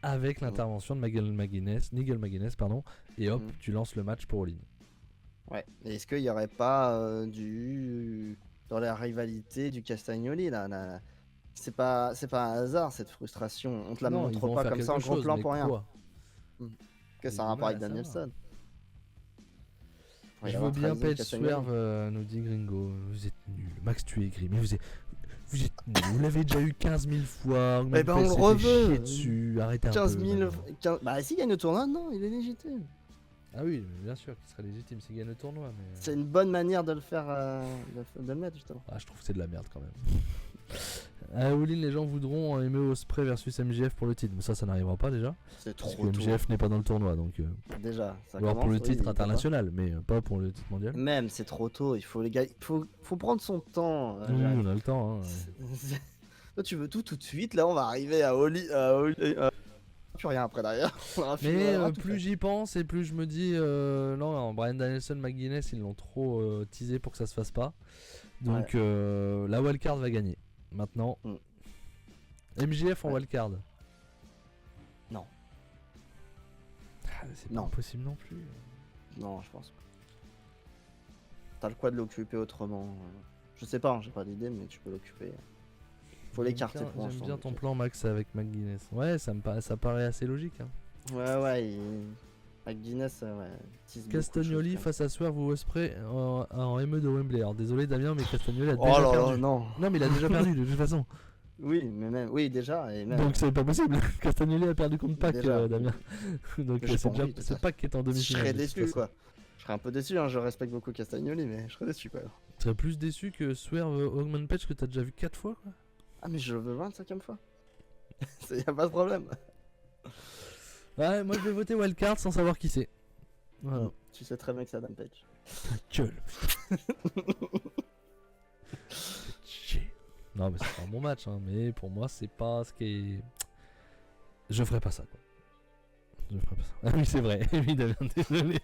avec l'intervention de Nigel McGuinness, pardon, et hop, Mhm. tu lances le match pour All In. Ouais. Et est-ce qu'il y aurait pas dans la rivalité du Castagnoli là, c'est pas un hasard cette frustration. On te la Non, ils montre vont pas faire comme ça en quelque gros chose, plan mais pour rien. quoi? Que J'ai ça a du un rapport mal avec à savoir. Danielson. Pourrait y Je avoir veux bien trahison Page Castagnoli. Swerve, nous dit Gringo. Vous êtes nul. Max, tu es gris, mais vous êtes nul. Vous l'avez déjà eu 15 000 fois. Eh ben, on le reveut. Chier dessus. Arrêtez 15 un peu. 000. maintenant. 15... Bah, s'il gagne le tournoi, non, il est légitime. Ah oui, mais bien sûr qu'il serait légitime s'il gagne le tournoi. Mais... C'est une bonne manière de le faire, de le mettre justement. Ah, je trouve que c'est de la merde quand même. À All In, les gens voudront aimer Ospreay versus MJF pour le titre. Mais ça n'arrivera pas déjà. C'est Parce trop que tôt. MJF n'est pas dans le tournoi. Donc, Déjà, ça ou alors pour commence, le oui, titre il peut pas. international, mais pas pour le titre mondial. Même, c'est trop tôt. Il faut les gars, faut prendre son temps. Oui, on a le temps. Hein. Toi, tu veux tout de suite. Là, on va arriver à plus rien après derrière. On aura fini, Mais on aura tout plus fait. j'y pense et plus je me dis non, Bryan Danielson, McGuinness, ils l'ont trop teasé pour que ça se fasse pas. Donc la wildcard va gagner. Maintenant, MJF en Ouais. wildcard. Non. Ah, c'est Non. pas possible non plus. Non, je pense pas. T'as le quoi de l'occuper autrement. Je sais pas, hein, j'ai pas d'idée, mais tu peux l'occuper. Faut l'écarter pour J'aime l'instant. bien ton donc. plan, Max, avec McGuinness. Ouais, ça paraît assez logique. Hein. Ouais. McGuinness, ouais. tease beaucoup de Castagnoli choses, face à Swerve ou Ospreay en ME de Wembley. Alors désolé Damien, mais Castagnoli a quand même. déjà Oh là là, perdu. non. Non, mais il a déjà perdu de toute façon. Oui, mais même. Oui, déjà. Et même. Donc c'est pas possible. Castagnoli a perdu contre Pac, Déjà. Damien. Donc Mais j'ai c'est pas déjà envie de c'est ça. Pac qui est en Je demi-finale. serais de toute déçu, façon. quoi. Je serais un peu déçu, hein. Je respecte beaucoup Castagnoli, mais je serais déçu, quoi. Tu serais plus déçu que Swerve Hangman Page que t'as déjà vu 4 fois quoi. Ah, mais je le veux 25ème fois. Y a pas de problème. Ouais, moi je vais voter wildcard sans savoir qui c'est. Voilà. Tu sais très bien que c'est Adam Page. Gueule. Chier. Non mais c'est un bon match hein, mais pour moi c'est pas ce qui est... Je ferai pas ça quoi. Je ferai pas ça. Ah oui c'est vrai, évidemment, désolé,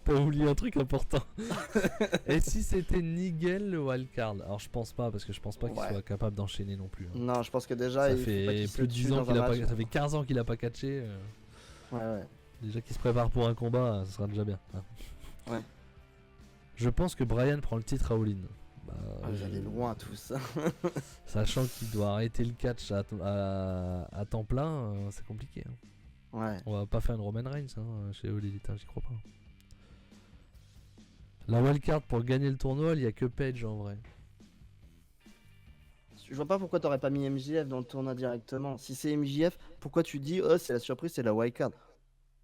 t'as oublié un truc important. Et si c'était Nigel le wildcard? Alors je pense pas parce que je pense pas qu'il Ouais. soit capable d'enchaîner non plus. Hein. Non, je pense que déjà, Ça il faut pas fait qu'il se plus de tue 10 ans dans qu'il un a pas... match. Ça fait 15 ans qu'il a pas catché. Ouais. Déjà qu'il se prépare pour un combat, ce sera déjà bien. Hein. Ouais. Je pense que Bryan prend le titre à All In. Bah, Ah, j'allais loin tout ça. Sachant qu'il doit arrêter le catch à temps plein, c'est compliqué. Hein. Ouais. On va pas faire une Roman Reigns chez All Elite, j'y crois pas. La wildcard pour gagner le tournoi, il y a que Page en vrai. Je vois pas pourquoi t'aurais pas mis MJF dans le tournoi directement. Si c'est MJF, pourquoi tu dis oh c'est la surprise, c'est la wildcard?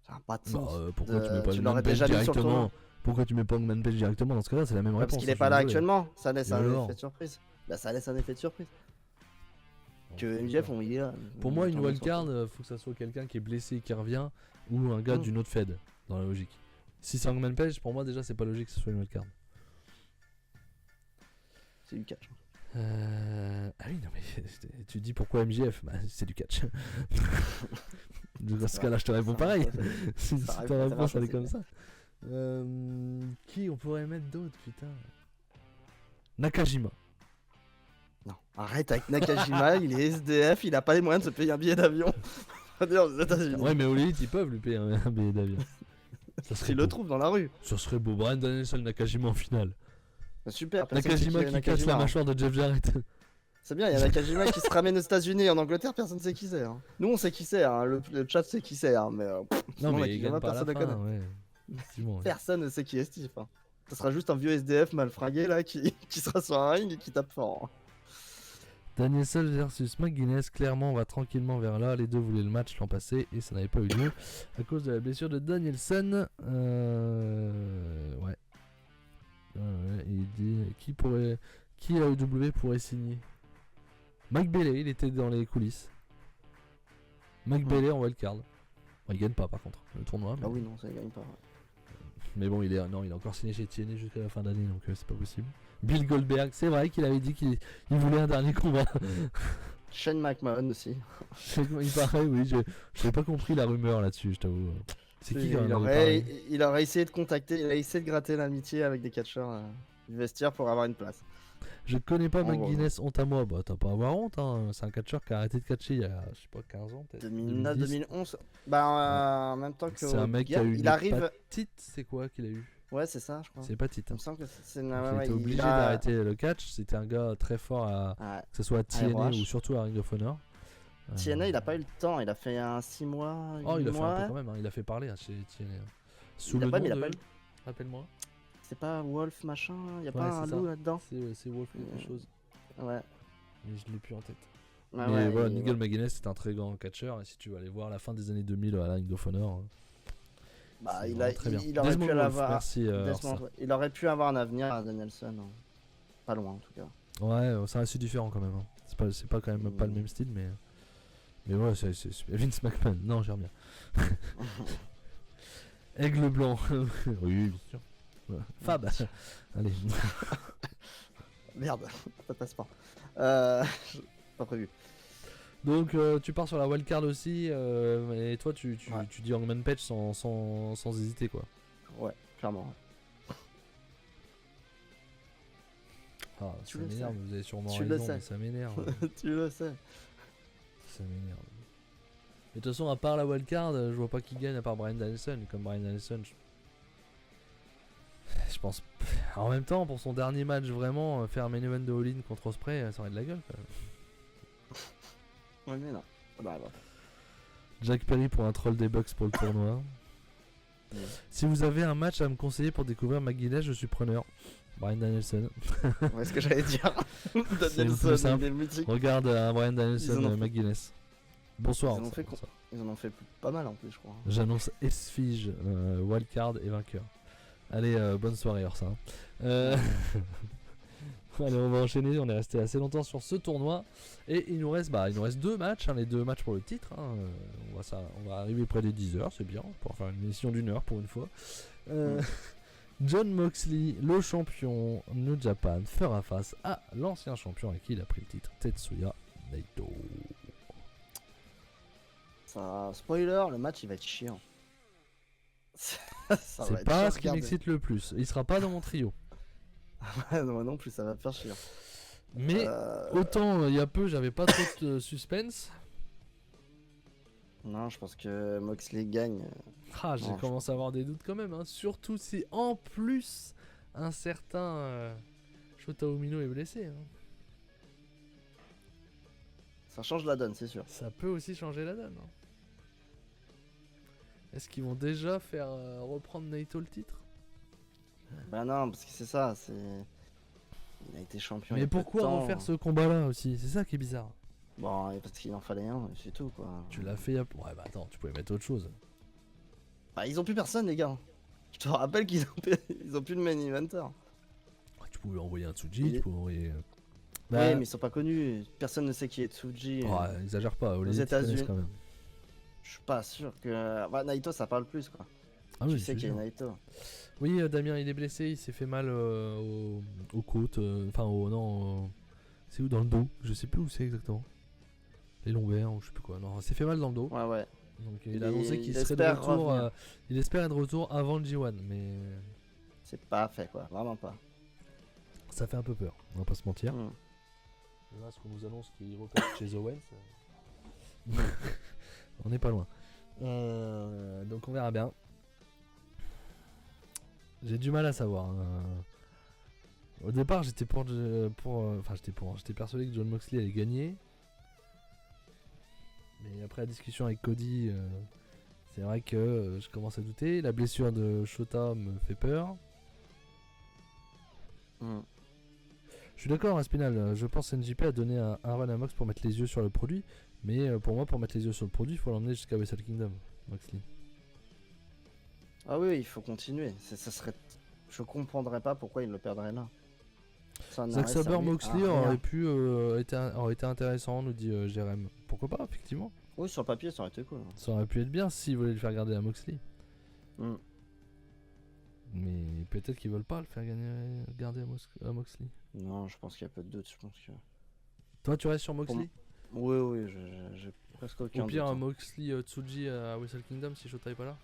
Ça n'a pas de sens. Pourquoi tu mets pas tu Hangman l'aurais Page déjà mis sur le directement? tournoi. Pourquoi tu mets pas Hangman Page directement? Dans ce cas-là, c'est la même réponse. Parce qu'il est je pas suis là désolé. actuellement. Ça laisse Et un alors effet de surprise. Bah ça laisse un effet de surprise. Que MJF on y est là. Pour moi, une Attends, wildcard, faut que ça soit quelqu'un qui est blessé et qui revient, ou un gars Mm. d'une autre fed, dans la logique. Si c'est Hangman Page, pour moi déjà c'est pas logique que ce soit une wildcard. C'est du catch. Ah oui, non mais tu dis pourquoi MJF? Bah c'est du catch. Dans ce cas-là, je te réponds pareil. Si ça ta arrive, réponse ça elle est marche comme aussi. ça. Qui on pourrait mettre d'autre, putain? Nakajima. Non, arrête avec Nakajima, il est SDF, il a pas les moyens de se payer un billet d'avion. On va dire aux États-Unis. Ouais, mais au limite, ils peuvent lui payer un billet d'avion. Ça serait Il le beau. trouve dans la rue. Ça serait beau. Bryan Danielson, Nakajima en finale. Bah, super. personne sait Nakajima est qui casse la hein. mâchoire de Jeff Jarrett. C'est bien, il y a Nakajima qui se ramène aux États-Unis et en Angleterre, personne sait qui c'est. Hein. Nous, on sait qui c'est, hein. le chat sait qui c'est, hein. Mais Non, sinon, mais il gagne Nakajima, pas à la personne ne fin. connaît. Ouais. Effectivement, ouais. Personne ne sait qui est Steve. Hein. Ce sera juste un vieux SDF mal fringué là qui sera sur un ring et qui tape fort. Hein. Danielson versus McGuinness, clairement on va tranquillement vers là, les deux voulaient le match l'an passé et ça n'avait pas eu lieu à cause de la blessure de Danielson. Ouais. Il dit qui AEW pourrait signer. Mike Bailey, il était dans les coulisses. Mike Bailey en wildcard. Bon, il gagne pas par contre le tournoi. Mais... Ah oui, non, ça ne gagne pas. Ouais. Mais bon, il est encore signé chez TNA jusqu'à la fin d'année, donc c'est pas possible. Bill Goldberg, c'est vrai qu'il avait dit qu'il voulait un dernier combat. Shane McMahon aussi. Il paraît, oui, j'avais pas compris la rumeur là-dessus, je t'avoue. C'est qui il aurait essayé de contacter, il a essayé de gratter l'amitié avec des catcheurs du vestiaire pour avoir une place. Je connais pas McGuinness, honte à moi. Bah, t'as pas à avoir honte, hein. C'est un catcheur qui a arrêté de catcher il y a, je sais pas, 15 ans peut-être. 2009, 2011. Bah, en même temps que. C'est un mec qui a eu il arrive. Hépatite, c'est quoi qu'il a eu? Ouais, c'est ça, je crois. C'est hépatite. Il me semble que c'est une. Il était obligé d'arrêter le catch. C'était un gars très fort que ce soit à TNA ou surtout à Ring of Honor. TNA, il a pas eu le temps. Il a fait un 6 mois. Oh, il a fait un peu quand même. Hein. Il a fait parler chez TNA. Sous le nom de... Rappelle-moi. C'est pas Wolf machin. Il y a pas un loup là-dedans. C'est Wolf quelque chose. Ouais. Mais je l'ai plus en tête. Ah mais voilà, Nigel McGuinness c'est un très grand catcheur et si tu vas aller voir la fin des années 2000 à la Ring of Honor, bah, il aurait pu avoir un avenir à Danielson, hein. Pas loin en tout cas. Ouais, c'est assez différent quand même. Hein. C'est pas quand même pas le même style, mais ouais, c'est Vince McMahon. Non, j'aime bien. Aigle blanc. Oui, bien sûr. Ouais. Fab. Allez. Merde, ça passe pas. Pas prévu. Donc tu pars sur la wildcard aussi, et toi tu dis Hangman Page sans hésiter quoi. Ouais, clairement. Ah, ça m'énerve, vous avez sûrement raison, mais ça m'énerve. Tu le sais. Ça m'énerve. Mais de toute façon, à part la wildcard, je vois pas qui gagne à part Bryan Danielson. Comme Bryan Danielson, je pense. En même temps, pour son dernier match, vraiment, faire un main event de All-In contre Ospreay, ça aurait de la gueule quand même. Ouais, mais non. Bah. Jack Perry pour un troll des Bucks pour le tournoi. Si vous avez un match à me conseiller pour découvrir McGuinness, je suis preneur. Bryan Danielson. Ouais, ce que j'allais dire. Danielson, regarde Bryan Danielson, McGuinness. Bonsoir. Ils en ont fait pas mal en plus, je crois. J'annonce Esfige, wildcard et vainqueur. Allez, bonne soirée, Orsa. Allez, on va enchaîner. On est resté assez longtemps sur ce tournoi. Et il nous reste deux matchs, hein, les deux matchs pour le titre. Hein. On va arriver près des 10 heures, c'est bien. Pour faire une émission d'1 heure pour une fois. John Moxley, le champion New Japan, fera face à l'ancien champion avec qui il a pris le titre, Tetsuya Naito. Spoiler, le match il va être chiant. C'est pas ce qui m'excite le plus. Il sera pas dans mon trio. Moi non plus, ça va faire chiant. Mais autant il y a peu, j'avais pas trop de suspense. Non, je pense que Moxley gagne. J'ai commencé à avoir des doutes quand même. Hein. Surtout si en plus un certain Shota Umino est blessé. Hein. Ça change la donne, c'est sûr. Ça peut aussi changer la donne. Hein. Est-ce qu'ils vont déjà faire reprendre Naito le titre? Bah non, parce que c'est ça, il a été champion. Mais pourquoi refaire ce combat-là aussi? C'est ça qui est bizarre. Bon, parce qu'il en fallait un, c'est tout quoi. Tu l'as fait. Ouais, bah attends, tu pouvais mettre autre chose. Bah, ils ont plus personne, les gars. Je te rappelle qu'ils ont plus de main eventer. Tu pouvais envoyer un Tsuji, tu pouvais envoyer. Oui, mais ils sont pas connus. Personne ne sait qui est Tsuji. Exagère pas, aux États-Unis quand même. Je suis pas sûr que. Bah, Naito, ça parle plus quoi. Ah tu sais qu'il y a Naito. Oui, Damien, il est blessé, il s'est fait mal aux côtes. C'est où dans le dos? Je sais plus où c'est exactement. Les lombaires ou je sais plus quoi. Non, il s'est fait mal dans le dos. Ouais. Donc il a annoncé qu'il serait de retour. Il espère être de retour avant le G1, mais. C'est pas fait quoi, vraiment pas. Ça fait un peu peur, on va pas se mentir. Là, ce qu'on nous annonce qu'il repart chez Owens, on n'est pas loin. Donc on verra bien. J'ai du mal à savoir. Au départ, j'étais j'étais persuadé que John Moxley allait gagner. Mais après la discussion avec Cody, c'est vrai que je commence à douter. La blessure de Shota me fait peur. Je suis d'accord, Spinal. Je pense que NJP a donné un run à Mox pour mettre les yeux sur le produit. Mais pour moi, pour mettre les yeux sur le produit, il faut l'emmener jusqu'à Wrestle Kingdom, Moxley. Ah oui, il faut continuer. Je comprendrais pas pourquoi il le perdrait là. Zack Sabre Moxley aurait été intéressant, nous dit Jérém. Pourquoi pas, effectivement. Oui, sur le papier, ça aurait été cool. Ça aurait pu être bien s'ils voulaient le faire garder à Moxley. Mais peut-être qu'ils veulent pas le faire garder à Moxley. Non, je pense qu'il y a peu de doute. Je pense que... Toi, tu restes sur Moxley? Oui, j'ai presque aucun doute. Au pire, un Moxley Tsuji à Wrestle Kingdom si Shota est pas là?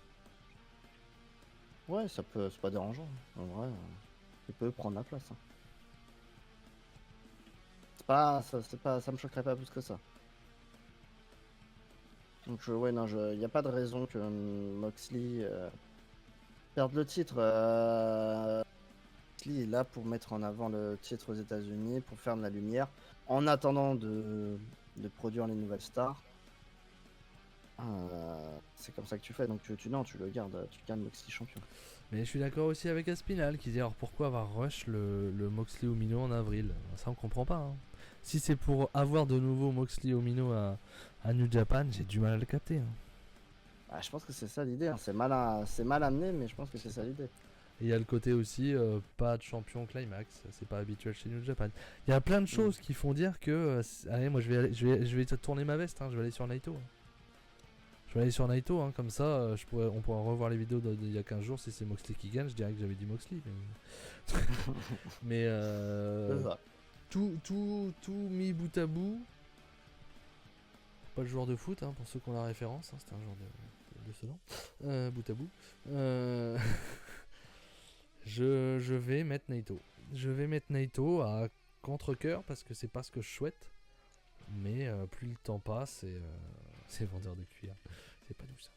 Ouais, c'est pas dérangeant. En vrai, il peut prendre la place. Ça me choquerait pas plus que ça. Donc ouais, non, il n'y a pas de raison que Moxley perde le titre. Moxley est là pour mettre en avant le titre aux États-Unis, pour faire de la lumière, en attendant de produire les nouvelles stars. C'est comme ça que tu fais, donc tu le gardes, tu gardes Moxley champion. Mais je suis d'accord aussi avec Aspinal qui dit alors pourquoi avoir rush le Moxley Omino en avril? Ça on comprend pas. Hein. Si c'est pour avoir de nouveau Moxley Omino à New Japan, j'ai du mal à le capter. Hein. Je pense que c'est ça l'idée. Hein. C'est mal amené, mais je pense que c'est ça l'idée. Et il y a le côté aussi pas de champion climax, c'est pas habituel chez New Japan. Il y a plein de choses qui font dire que allez, moi je vais tourner ma veste, hein, je vais aller sur Naito. Hein. Je vais aller sur Naito, hein, comme ça on pourra revoir les vidéos d'il y a 15 jours. Si c'est Moxley qui gagne, je dirais que j'avais dit Moxley. Mais, tout mis bout à bout. Pas le joueur de foot, hein, pour ceux qui ont la référence, hein, c'était un joueur de ce nom. Bout à bout. Je vais mettre Naito. Je vais mettre Naito à contre-cœur parce que c'est pas ce que je souhaite. Mais plus le temps passe et c'est vendeur de cuir. C'est pas doux ça.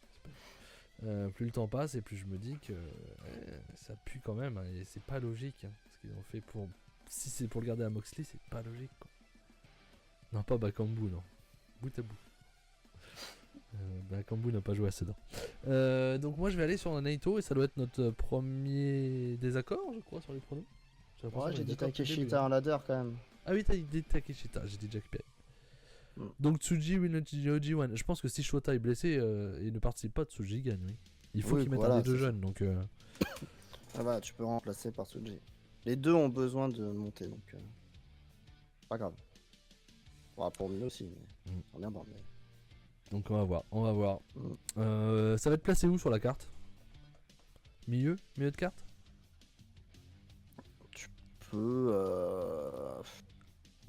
Plus le temps passe et plus je me dis que ça pue quand même. Hein, et c'est pas logique. Hein, ce qu'ils ont fait pour. Si c'est pour le garder à Moxley, c'est pas logique. Quoi. Non, pas Bakambu, non. Bout à bout. Bakambu n'a pas joué à ses dents. Donc moi je vais aller sur Naito et ça doit être notre premier désaccord, je crois, sur les pronos. Ouais, j'ai dit Takeshita en ladder quand même. Ah oui, t'as dit Takeshita, j'ai dit Jack Perry. Donc Tsuji win OG1. Je pense que si Shota est blessé et ne participe pas, Tsuji gagne. Oui. Il faut qu'il mette un des deux jeunes. Donc, ça va, tu peux remplacer par Tsuji. Les deux ont besoin de monter, donc pas grave. Bon, pour mieux aussi, mais on est bien. Donc on va voir. Ça va être placé où sur la carte? Milieu de carte? Tu peux...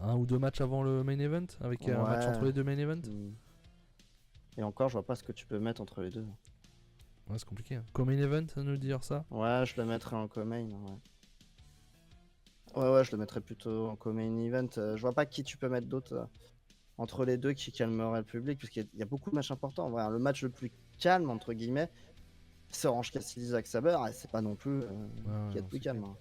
Un ou deux matchs avant le main event avec un match entre les deux main events. Et encore, je vois pas ce que tu peux mettre entre les deux. Ouais, c'est compliqué. Hein. Co-main event, ça nous dire ça? Ouais, je le mettrais en co-main. Ouais, je le mettrais plutôt en co-main event. Je vois pas qui tu peux mettre d'autre entre les deux qui calmerait le public, puisqu'il y a beaucoup de matchs importants. Ouais, le match le plus calme, entre guillemets, c'est Orange Cassidy Zack Sabre, et c'est pas non plus qui est le plus calme. Hein.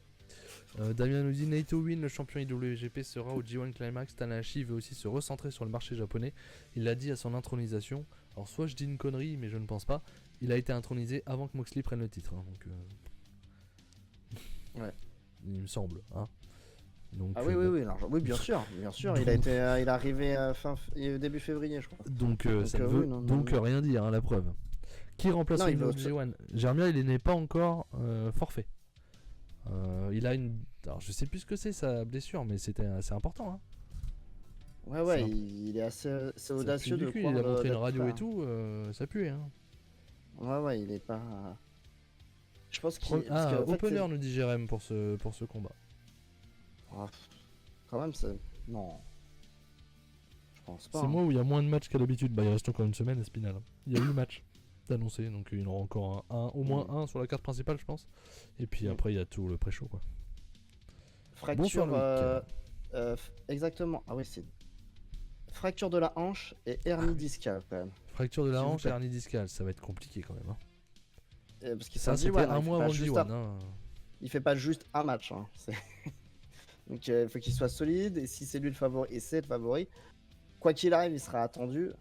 Damien nous dit Naito win, le champion IWGP sera au G1 Climax. Tanahashi veut aussi se recentrer sur le marché japonais. Il l'a dit à son intronisation. Alors soit je dis une connerie, mais je ne pense pas. Il a été intronisé avant que Moxley prenne le titre. Hein, donc, ouais. Il me semble. Hein. Donc, oui, bien sûr. Il est arrivé début février, je crois. Donc ça ne veut rien dire, hein, la preuve. Qui remplace le G1? Jermia, il n'est pas encore forfait. Il a une. Alors je sais plus ce que c'est sa blessure, mais c'était assez important. Hein. Ouais, il est assez audacieux de croire. Il a montré une radio et tout, ça pue. Hein. Ouais, il est pas. Je pense qu'il. Opener nous dit Jérém pour ce combat. Quand même, c'est. Non. Je pense pas. C'est moi où il y a moins de matchs qu'à l'habitude. Bah, il reste encore une semaine à Spinal. Il y a 8 matchs d'annoncés, donc il y en aura encore au moins un sur la carte principale, je pense. Et puis après, il y a tout le pré-show, quoi. Fracture. Exactement. Ah oui, c'est fracture de la hanche et hernie discale quand même. Fracture de la S'il vous hanche et plaît. hernie discale, ça va être compliqué quand même. Hein. Parce qu'il Ça, s'est dit, c'était ouais, non, un mois avant le D1. Hein. il fait pas juste un match. Hein. Donc il faut qu'il soit solide, et si c'est lui le favori, et c'est le favori, quoi qu'il arrive, il sera attendu.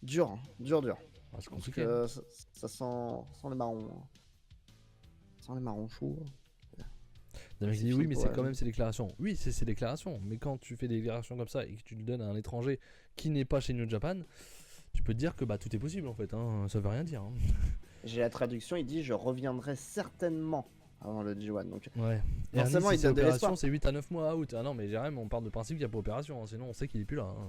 Dur, hein. Dur. Ah, c'est Parce compliqué. que ça sent les marrons. Hein. Ça sent les marrons chauds. Le mec C'est dit oui, fini mais pour c'est elle. quand même ses déclarations. Oui, c'est ses déclarations. Mais quand tu fais des déclarations comme ça et que tu le donnes à un étranger qui n'est pas chez New Japan, tu peux te dire que bah, tout est possible en fait. Hein. Ça veut rien dire. Hein. J'ai la traduction, il dit je reviendrai certainement avant le G1. Donc Ouais. forcément, Hernie, il si c'est donne de opération, l'espoir. c'est 8 à 9 mois out. Ah non, mais Jérém, on part de principe qu'il n'y a pas opération. Hein. Sinon, on sait qu'il est plus là. Hein.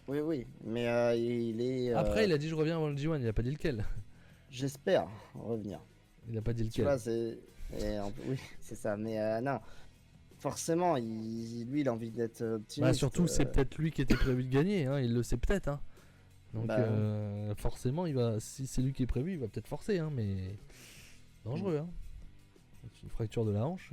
Oui, mais il est. Après, il a dit je reviens avant le G1. Il a pas dit lequel. J'espère revenir. Il a pas dit Tu lequel. vois, oui, c'est ça. Mais non, forcément, lui, il a envie d'être optimiste. Bah, surtout, c'est peut-être lui qui était prévu de gagner. Hein. Il le sait peut-être. Hein. Donc, Bah, forcément, si c'est lui qui est prévu, il va peut-être forcer. Hein, mais dangereux. Hein. Une fracture de la hanche.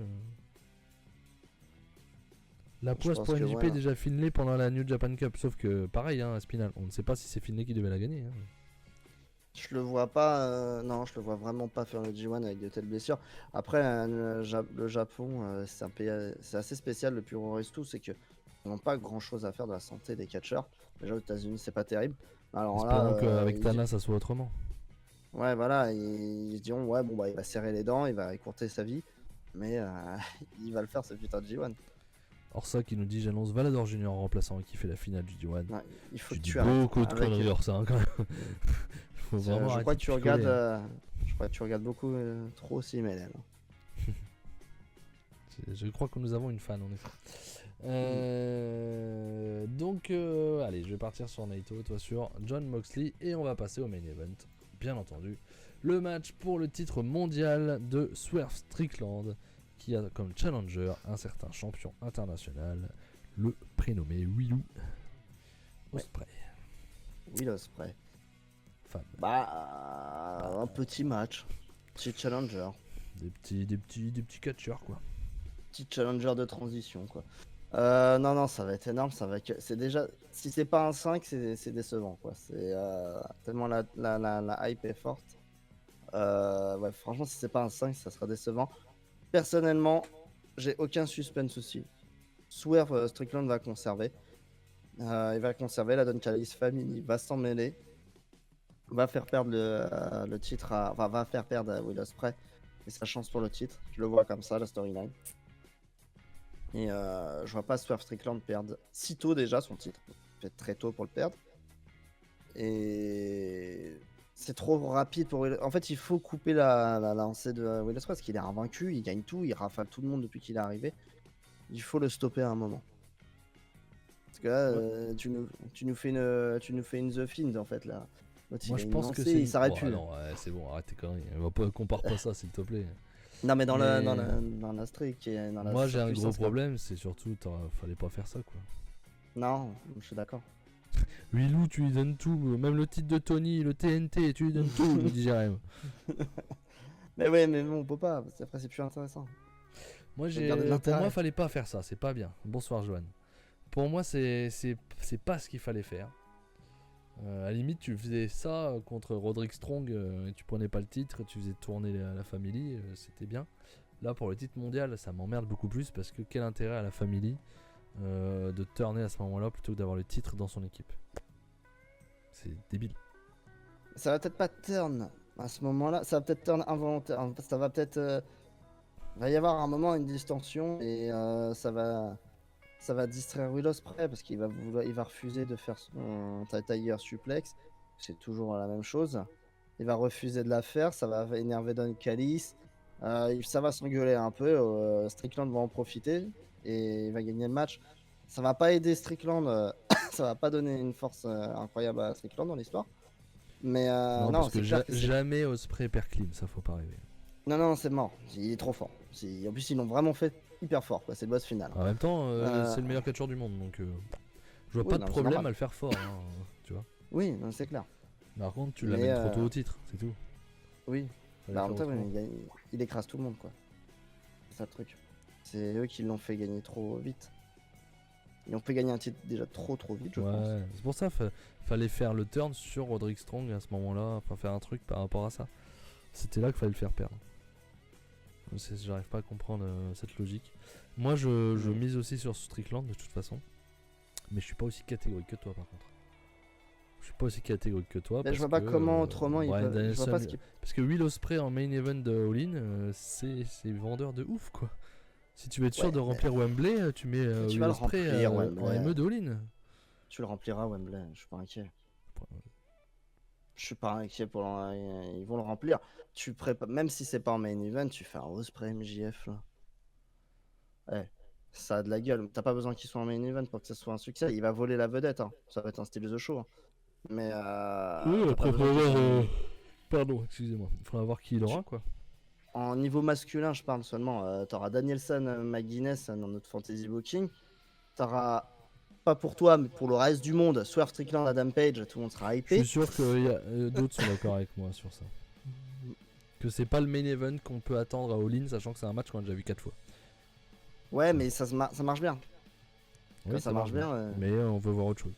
La je poisse pense pour que, NJP ouais, déjà Finlay pendant la New Japan Cup. Sauf que pareil, hein, Spinal, on ne sait pas si c'est Finlay qui devait la gagner. Hein. je le vois pas. Non, je le vois vraiment pas faire le G1 avec de telles blessures. Après, le Japon, c'est un pays, c'est assez spécial. Le plus tout, c'est que ils n'ont pas grand chose à faire de la santé des catcheurs. Déjà aux États-Unis, c'est pas terrible. Alors là, Espérons qu'avec Tana ça soit autrement. ouais, voilà, ils se diront, ouais, bon, bah, il va serrer les dents, il va écourter sa vie, mais il va le faire ce putain de G1. Orsa qui nous dit j'annonce Valador Junior en remplaçant et qui fait la finale du D1. Ouais, il faut Tu que dis tu arrêtes. beaucoup de avec- conneries Orsa hein, quand même. Faut vraiment je arrêter crois de que tu picoler, regardes, hein. je crois que tu regardes beaucoup trop aussi MLL. Je crois que nous avons une fan en effet. Donc allez, je vais partir sur Naito, toi sur John Moxley et on va passer au main event, bien entendu. Le match pour le titre mondial de Swerve Strickland qui a comme challenger un certain champion international, le prénommé Willow Ospreay. Will Ospreay. Fan. Bah, un petit match, petit challenger, Des petits catcheurs quoi. petit challenger de transition, quoi. Non, ça va être énorme, c'est déjà, si c'est pas un 5, c'est décevant, quoi. C'est tellement la hype est forte. Ouais, franchement, si c'est pas un 5, ça sera décevant. Personnellement, j'ai aucun suspense aussi. Swerve Strickland va conserver. Il va conserver la Don Callis Family, va s'en mêler. Va faire perdre le titre enfin, va faire perdre à Will Ospreay et sa chance pour le titre. Je le vois comme ça, la storyline. Et je vois pas Swerve Strickland perdre si tôt déjà son titre. Peut-être très tôt pour le perdre. Et c'est trop rapide pour Will. En fait, il faut couper la lancée de Will Ospreay parce qu'il est invaincu, il gagne tout, il rafale tout le monde depuis qu'il est arrivé. Il faut le stopper à un moment. Parce que là, tu nous fais une The Fiend en fait là. L'autre, Moi il a je une pense lancée, que c'est il s'arrête plus. non, ouais, c'est bon, arrête tes conneries. Compare pas ça s'il te plaît. Non, mais dans Mais- la streak et dans la Moi j'ai un gros circonstance, quoi. problème, c'est surtout fallait pas faire ça quoi. Non, je suis d'accord. Willou, tu lui donnes tout, même le titre de Tony, le TNT, tu lui donnes tout, me dit Jérém. Mais ouais, mais bon, on peut pas, parce qu'après c'est plus intéressant. Moi Faut garder de pour l'intérêt. moi fallait pas faire ça, c'est pas bien. Bonsoir Joanne. Pour moi c'est pas ce qu'il fallait faire. À la limite tu faisais ça contre Roderick Strong et tu prenais pas le titre, tu faisais tourner la family, c'était bien. Là pour le titre mondial ça m'emmerde beaucoup plus parce que quel intérêt à la family de turner à ce moment-là plutôt que d'avoir le titre dans son équipe. C'est débile. Ça va peut-être pas turn à ce moment-là, ça va peut-être turn involontaire. Ça va peut-être. Va y avoir un moment une distorsion et ça va distraire Will Ospreay parce qu'il va refuser de faire son Tiger suplex. C'est toujours la même chose. Il va refuser de la faire, ça va énerver Don Callis. Ça va s'engueuler un peu. Strickland va en profiter et il va gagner le match. Ça va pas aider Strickland, ça va pas donner une force incroyable à Strickland dans l'histoire. Mais Non, non, parce que c'est clair que jamais Ospreay perd clean, ça faut pas rêver. non, c'est mort. Il est trop fort. En plus, ils l'ont vraiment fait hyper fort, quoi. C'est le boss final. En même temps, c'est le meilleur catcheur du monde, donc je vois Oui, pas non, de c'est problème normal. à le faire fort, hein, tu vois. Oui, non, c'est clair. Par contre, tu Mais, l'amènes trop tôt au titre, c'est tout. Oui. Fallait Bah, en le même faire temps, autrement. il écrase tout le monde, quoi. C'est ça le truc. C'est eux qui l'ont fait gagner trop vite. Ils ont fait gagner un titre déjà trop vite, je pense. Ouais, c'est pour ça fallait faire le turn sur Roderick Strong à ce moment-là, enfin faire un truc par rapport à ça. C'était là qu'il fallait le faire perdre. J'arrive pas à comprendre cette logique. Moi je mise aussi sur Strickland de toute façon. Mais je suis pas aussi catégorique que toi par contre. Je suis pas aussi catégorique que toi. Mais je vois pas comment autrement ils peuvent. Je vois pas ce qu'ils... Parce que Will Ospreay en main event de All-In, c'est vendeur de ouf quoi. Si tu veux être sûr de remplir Wembley, tu mets Will Ospreay en ME de All-In. Tu le rempliras Wembley, je suis pas inquiet. Je suis pas inquiet pour ils vont le remplir. Même si c'est pas en main event, tu fais un Ospreay MJF là. Ouais, ça a de la gueule. T'as pas besoin qu'il soit en main event pour que ça soit un succès. Il va voler la vedette. Hein. Ça va être un style de show. Hein. Mais oui, après faut voir. Pardon, excusez-moi. Il faudra voir qui il aura quoi. En niveau masculin, je parle seulement. T'auras Danielson, McGuinness dans notre fantasy booking. T'auras pas pour toi, mais pour le reste du monde, Swerve Strickland, Adam Page, tout le monde sera hypé. Je suis sûr que d'autres sont d'accord avec moi sur ça. Que c'est pas le main event qu'on peut attendre à All-In, sachant que c'est un match qu'on a déjà vu 4 fois. Ouais, mais ça marche bien. Oui, ça marche bien. Mais on veut voir autre chose.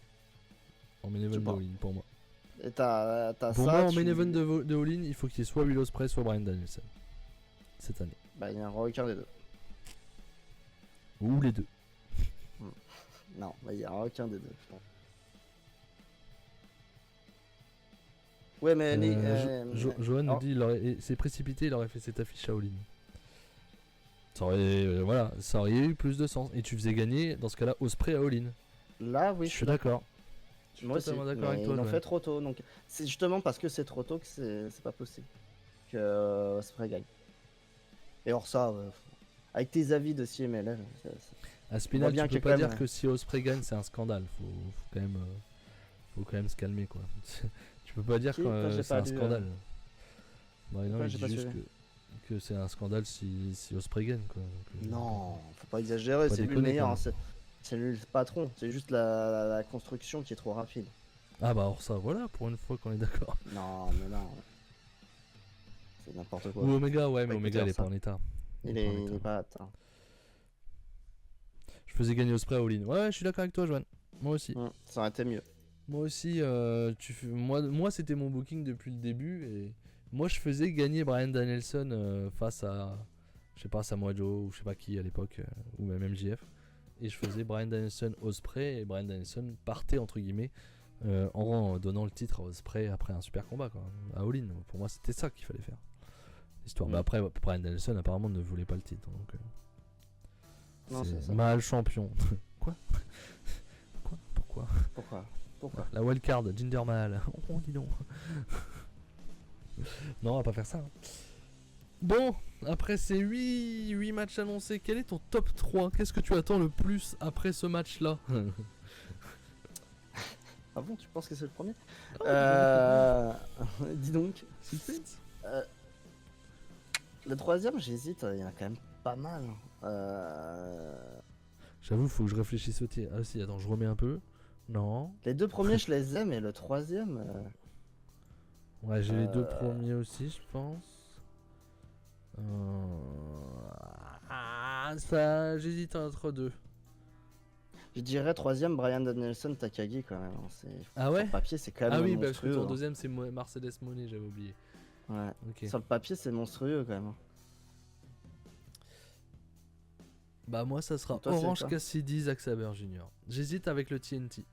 En main event de All-In pour moi. Et t'as pour moi, en main event de All-In, il faut qu'il y ait soit Will Ospreay, soit Bryan Danielson. Cette année. Bah, il n'y en aura aucun des deux. Ou les deux. Non, bah, il n'y aura aucun des deux. Ouais, mais Johan nous dit c'est précipité, il aurait fait cette affiche à All-In. Ça aurait, ça aurait eu plus de sens. Et tu faisais gagner, dans ce cas-là, Ospreay à All-In. Là, oui. Je suis d'accord. Moi aussi, d'accord avec toi. Ils l'ont fait trop tôt. Donc, c'est justement parce que c'est trop tôt que c'est pas possible que Ospreay gagne. Et hors ça, avec tes avis de CMLL, à Spinal, tu peux pas dire que si Ospreay gagne, c'est un scandale. Faut quand même se calmer quoi. Tu peux pas dire que c'est un scandale. Bah, non, je dis juste que c'est un scandale si Ospreay gagne quoi. Donc, non, faut pas exagérer, c'est lui le meilleur, hein, c'est lui le patron, c'est juste la construction qui est trop rapide. Ah bah alors ça, voilà, pour une fois qu'on est d'accord. Non, mais non. C'est n'importe quoi. Ou Omega, ouais, mais Omega il est pas en état. Il est pas atteint. Je faisais gagner Ospreay à All-In. Ouais, je suis d'accord avec toi, Joanne. Moi aussi. Ça aurait été mieux. Moi aussi, moi c'était mon booking depuis le début et moi je faisais gagner Bryan Danielson face à, je sais pas, Samoa Joe ou je sais pas qui à l'époque, ou même MJF. Et je faisais Bryan Danielson Ospreay et Bryan Danielson partait entre guillemets en donnant le titre à Ospreay après un super combat quoi, à All-In. Pour moi c'était ça qu'il fallait faire. L'histoire. Mais après Bryan Danielson apparemment ne voulait pas le titre. Donc, non, c'est ça. Mal champion. Quoi? Pourquoi La wildcard, Jinder Mahal. Oh, dis donc. Non, on va pas faire ça. Hein. Bon, après ces 8 matchs annoncés, quel est ton top 3? Qu'est-ce que tu attends le plus après ce match-là? Ah bon, tu penses que c'est le premier? Dis donc. Suspense. Le troisième, j'hésite, il y en a quand même pas mal. J'avoue, faut que je réfléchisse au tir. Ah si, attends, je remets un peu. Non. Les deux premiers, je les aime, et le troisième... Ouais, j'ai les deux premiers aussi, je pense. Ça, j'hésite entre deux. Je dirais troisième, Bryan Danielson Takagi quand même. Ah ouais? Sur le papier, c'est quand même monstrueux. Ah oui, monstrueux, parce que ton deuxième, c'est Mercedes Moné, j'avais oublié. Ouais. Okay. Sur le papier, c'est monstrueux quand même. Bah moi, ça sera toi, Orange Cassidy, Zack Sabre Jr. J'hésite avec le TNT.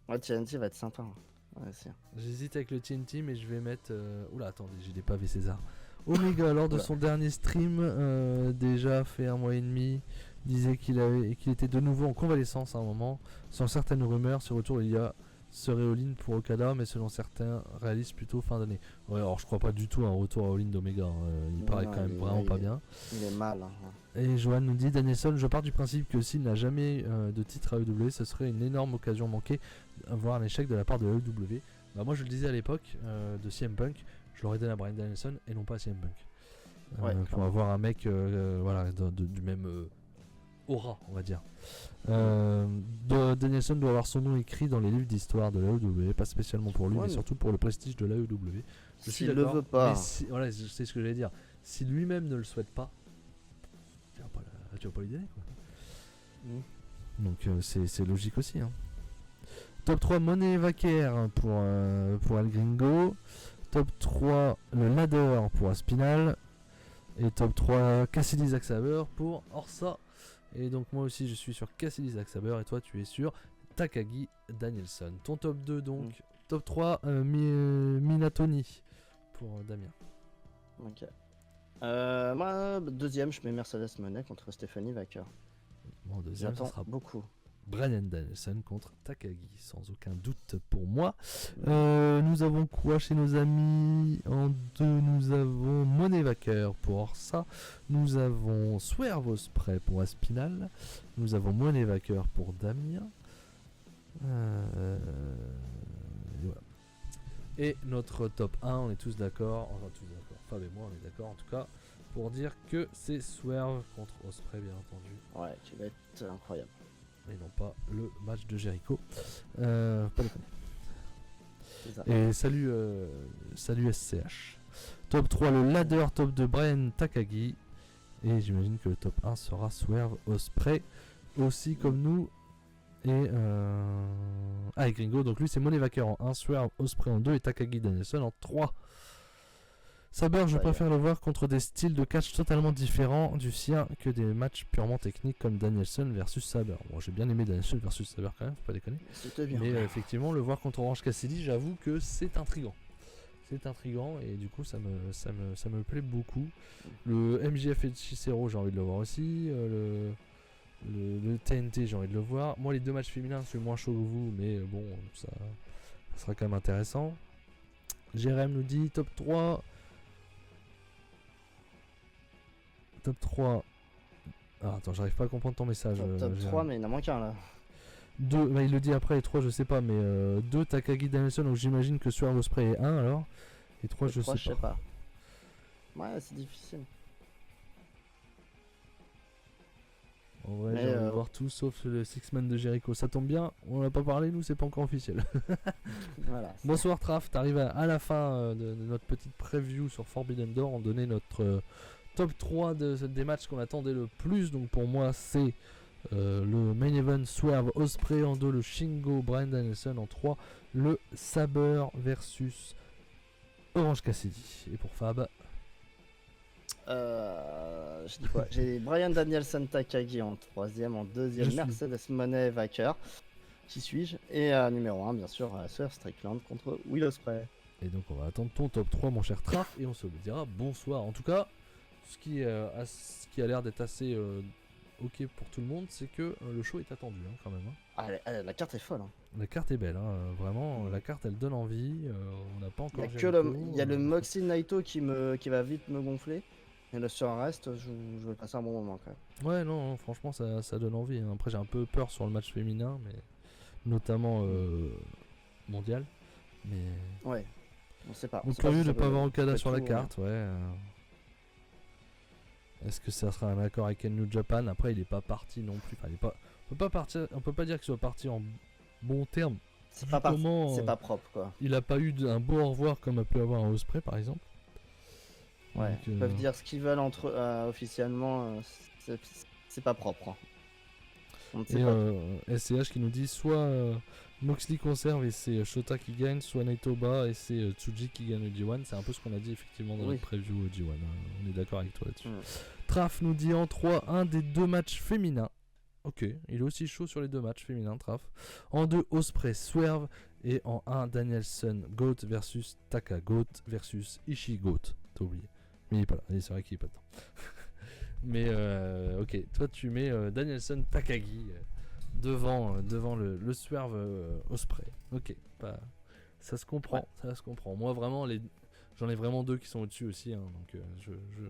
Ouais, TNT va être sympa. Ouais, j'hésite avec le TNT, mais je vais mettre... Oula, attendez, j'ai des pavés César. Omega, lors de son dernier stream, déjà fait 1 mois et demi, disait qu'il était de nouveau en convalescence à un moment. Sans certaines rumeurs, ce retour serait all-in pour Okada, mais selon certains, réalise plutôt fin d'année. Ouais, alors je crois pas du tout à un retour à all-in d'Omega. Il paraît quand même vraiment pas bien. Il est mal. Hein. Et Johan nous dit, Danielson, je pars du principe que s'il n'a jamais de titre à AEW, ce serait une énorme occasion manquée, voire un échec de la part de AEW. Bah moi je le disais à l'époque de CM Punk, je l'aurais donné à Bryan Danielson et non pas à CM Punk. Pour avoir un mec voilà, du même aura, on va dire. Danielson doit avoir son nom écrit dans les livres d'histoire de l'AEW, pas spécialement pour lui, mais surtout pour le prestige de l'AEW. S'il le veut pas. Voilà, c'est ce que j'allais dire. Si lui-même ne le souhaite pas, il va pas tu vas pas lui donner quoi. Mm. Donc c'est logique aussi. Hein. Top 3 Money Vaquer pour El Gringo. Top 3 le Ladder pour Aspinal. Et top 3 Cassidy Zack Sabre pour Orsa. Et donc moi aussi je suis sur Cassidy Zack Sabre et toi tu es sur Takagi Danielson. Ton top 2 donc. Top 3 Minatoni pour Damien. Ok. Moi, deuxième, je mets Mercedes Monet contre Stéphanie Vaquer. Mon deuxième, ça J'attends sera beaucoup. Brian Danielson contre Takagi, sans aucun doute pour moi. Nous avons quoi chez nos amis? En 2, nous avons Money Vaquer pour Orsa. Nous avons Swerve Ospreay pour Aspinal. Nous avons Money Vaquer pour Damien. Voilà. Et notre top 1, on est tous d'accord. Enfin, tous d'accord. Fab et moi, on est d'accord en tout cas. Pour dire que c'est Swerve contre Ospreay, bien entendu. Ouais, qui va être incroyable. Et non pas le match de Jericho. Pas déconner. C'est ça. Et salut SCH. Top 3 le ladder, top 2 Brian Takagi. Et j'imagine que le top 1 sera Swerve Ospreay. Aussi comme nous. Et Gringo. Donc lui c'est Money Vaquer en 1, Swerve Ospreay en 2 et Takagi Danielson en 3. Saber, je préfère le voir contre des styles de catch totalement différents du sien que des matchs purement techniques comme Danielson versus Saber. Bon, j'ai bien aimé Danielson versus Saber quand même, faut pas déconner. C'était bien. Mais effectivement, le voir contre Orange Cassidy, j'avoue que c'est intriguant. C'est intriguant et du coup, ça me plaît beaucoup. Le MJF et Cicero, j'ai envie de le voir aussi. Le TNT, j'ai envie de le voir. Moi, les deux matchs féminins, je suis moins chaud que vous, mais bon, ça sera quand même intéressant. Jérém nous dit top 3. Top 3. Ah, attends, j'arrive pas à comprendre ton message. Top 3, mais il en manque un là. 2, bah, il le dit après, et 3, je sais pas, mais 2 Takagi Danielson, donc j'imagine que Swerve Ospreay est 1 alors. Et 3, je sais pas. Ouais, c'est difficile. En vrai, Mais j'ai envie de voir tout sauf le Six-Man de Jericho. Ça tombe bien, on en a pas parlé, nous, c'est pas encore officiel. Voilà. Bonsoir Traf, t'arrives à la fin de notre petite preview sur Forbidden Door. On donnait notre top 3 des matchs qu'on attendait le plus. Donc pour moi, c'est le main event Swerve Ospreay en 2, le Shingo Bryan Danielson en 3, le Saber versus Orange Cassidy. Et pour Fab, je dis quoi? J'ai Brian Danielson Takagi en troisième, en deuxième Mercedes Monet Vaquer. Qui suis-je? Et numéro 1, bien sûr, Swerve Strickland contre Will Ospreay. et donc on va attendre ton top 3 mon cher Traf et on se dira bonsoir. En tout cas, ce qui a l'air d'être assez ok pour tout le monde, c'est que le show est attendu hein, quand même. Hein. La carte est folle. Hein. La carte est belle, hein, vraiment, la carte elle donne envie, on n'a pas encore... Il y a le Moxie Naito qui va vite me gonfler, et le sur un reste, je vais passer un bon moment quand même. Ouais, non, franchement ça donne envie. Hein. Après j'ai un peu peur sur le match féminin, mais notamment mondial. Mais... Ouais, on sait pas. Donc curieux de ne pas avoir Okada sur la carte, ouais. Est-ce que ça sera un accord avec New Japan? Après il est pas parti non plus, enfin, on peut pas dire qu'il soit parti en bon terme. C'est pas propre quoi. Il a pas eu un beau au revoir comme a pu avoir un Ospreay par exemple. Ouais, donc, ils peuvent dire ce qu'ils veulent entre officiellement, c'est pas propre. Hein. On ne sait pas. SCH qui nous dit soit Moxley conserve et c'est Shota qui gagne, soit Naito bat et c'est Tsuji qui gagne le G1. C'est un peu ce qu'on a dit effectivement dans notre preview au G1. Hein. On est d'accord avec toi là-dessus. Traf nous dit en 3 un des deux matchs féminins. Ok, il est aussi chaud sur les deux matchs féminins, Traf. En 2, Ospreay Swerve. Et en 1, Danielson Goat versus Taka Goat versus Ishii Goat. T'as oublié. Mais il est pas là, c'est vrai qu'il est pas dedans. Mais ok, toi tu mets Danielson Takagi devant le Swerve Ospreay. Ok, bah, ça se comprend, ça se comprend. Moi vraiment, j'en ai vraiment deux qui sont au-dessus aussi, hein, donc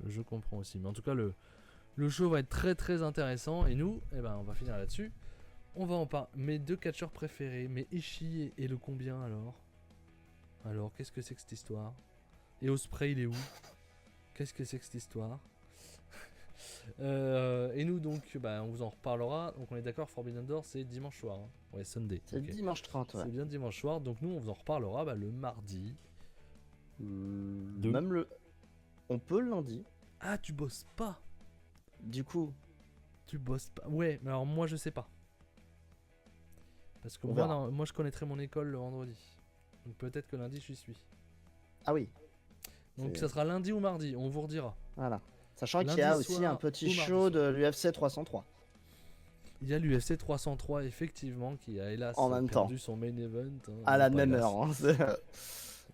je comprends aussi. Mais en tout cas, le show va être très très intéressant. Et nous, on va finir là-dessus. On va en parler. Mes deux catcheurs préférés, mais Ishii et le combien alors qu'est-ce que c'est que cette histoire? Et Ospreay il est où? Qu'est-ce que c'est que cette histoire? Et nous donc on vous en reparlera. Donc on est d'accord, Forbidden Door c'est dimanche soir hein. Ouais, Sunday. C'est dimanche 30 ouais. C'est bien dimanche soir. Donc nous on vous en reparlera le mardi. Même on peut le lundi. Ah tu bosses pas? Du coup Tu bosses pas. Ouais, mais alors moi je sais pas. Parce que On moi, verra. moi je connaîtrai mon école le vendredi. Donc peut-être que lundi j'y suis. Ah oui, Donc C'est- ça sera lundi ou mardi, on vous redira. voilà. Sachant qu'il y Lundi a aussi soir un petit ou mardi show soir. de l'UFC 303 Il y a l'UFC 303 effectivement qui a hélas en même perdu temps, son main event. Hein, à non, la pas même hélas. heure. Hein.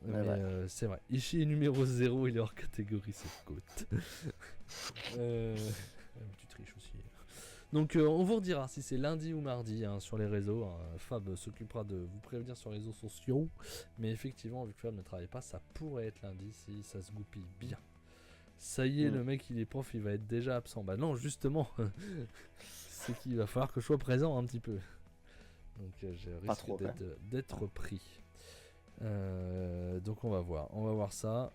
Mais ouais. c'est vrai. Ishii est numéro 0, il est hors catégorie, c'est côte. Tu triches aussi. Donc on vous redira si c'est lundi ou mardi hein, sur les réseaux. Hein. Fab s'occupera de vous prévenir sur les réseaux sociaux. Mais effectivement, vu que Fab ne travaille pas, ça pourrait être lundi si ça se goupille bien. Ça y est, le mec il est prof, il va être déjà absent. Bah non, justement, c'est qu'il va falloir que je sois présent un petit peu. Donc je risque trop, d'être pris. Donc on va voir ça.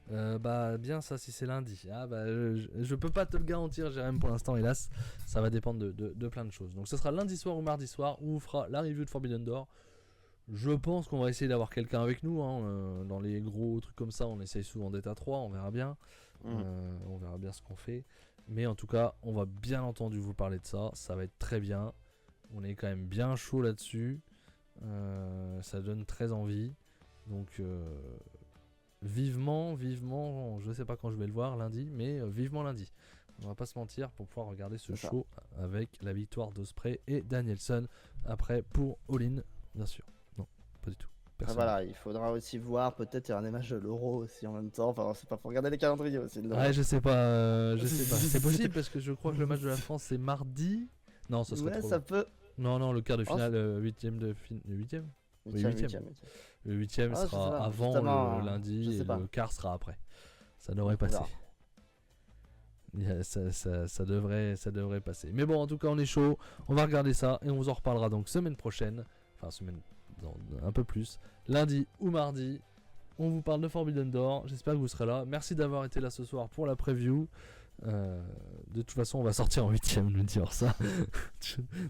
Bah bien ça si c'est lundi. Ah bah je peux pas te le garantir Jérém pour l'instant hélas. Ça va dépendre de plein de choses. Donc ce sera lundi soir ou mardi soir où on fera la review de Forbidden Door. Je pense qu'on va essayer d'avoir quelqu'un avec nous hein. Dans les gros trucs comme ça on essaye souvent d'être à 3, on verra bien. On verra bien ce qu'on fait. Mais en tout cas on va bien entendu vous parler de ça. Ça va être très bien. On est quand même bien chaud là-dessus. Ça donne très envie. Donc vivement, je sais pas quand je vais le voir lundi, mais vivement lundi. On va pas se mentir pour pouvoir regarder ce show avec la victoire d'Ospreay et Danielson après pour All-In, bien sûr. Non, pas du tout. Voilà, il faudra aussi voir peut-être un match de l'Euro aussi en même temps. Enfin, c'est pas pour regarder les calendriers aussi. Ouais, je sais pas, C'est possible parce que je crois que le match de la France c'est mardi. Non, ça serait trop ça long. peut. Non, le quart de finale, 8ème de finale. 8ème. Oui, 8ème. Le 8ème sera avant le lundi et le quart sera après. Ça devrait passer. Ça devrait passer. Mais bon, en tout cas, on est chaud. On va regarder ça et on vous en reparlera donc semaine prochaine. Enfin, un peu plus. Lundi ou mardi. On vous parle de Forbidden Door. J'espère que vous serez là. Merci d'avoir été là ce soir pour la preview. De toute façon, on va sortir en 8ème, nous dire ça.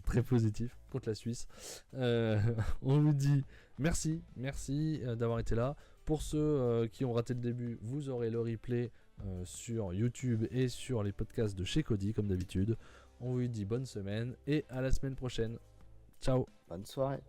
Très positif contre la Suisse. On vous dit merci d'avoir été là. Pour ceux qui ont raté le début, vous aurez le replay sur YouTube et sur les podcasts de chez Cody, comme d'habitude. On vous dit bonne semaine et à la semaine prochaine. Ciao. Bonne soirée.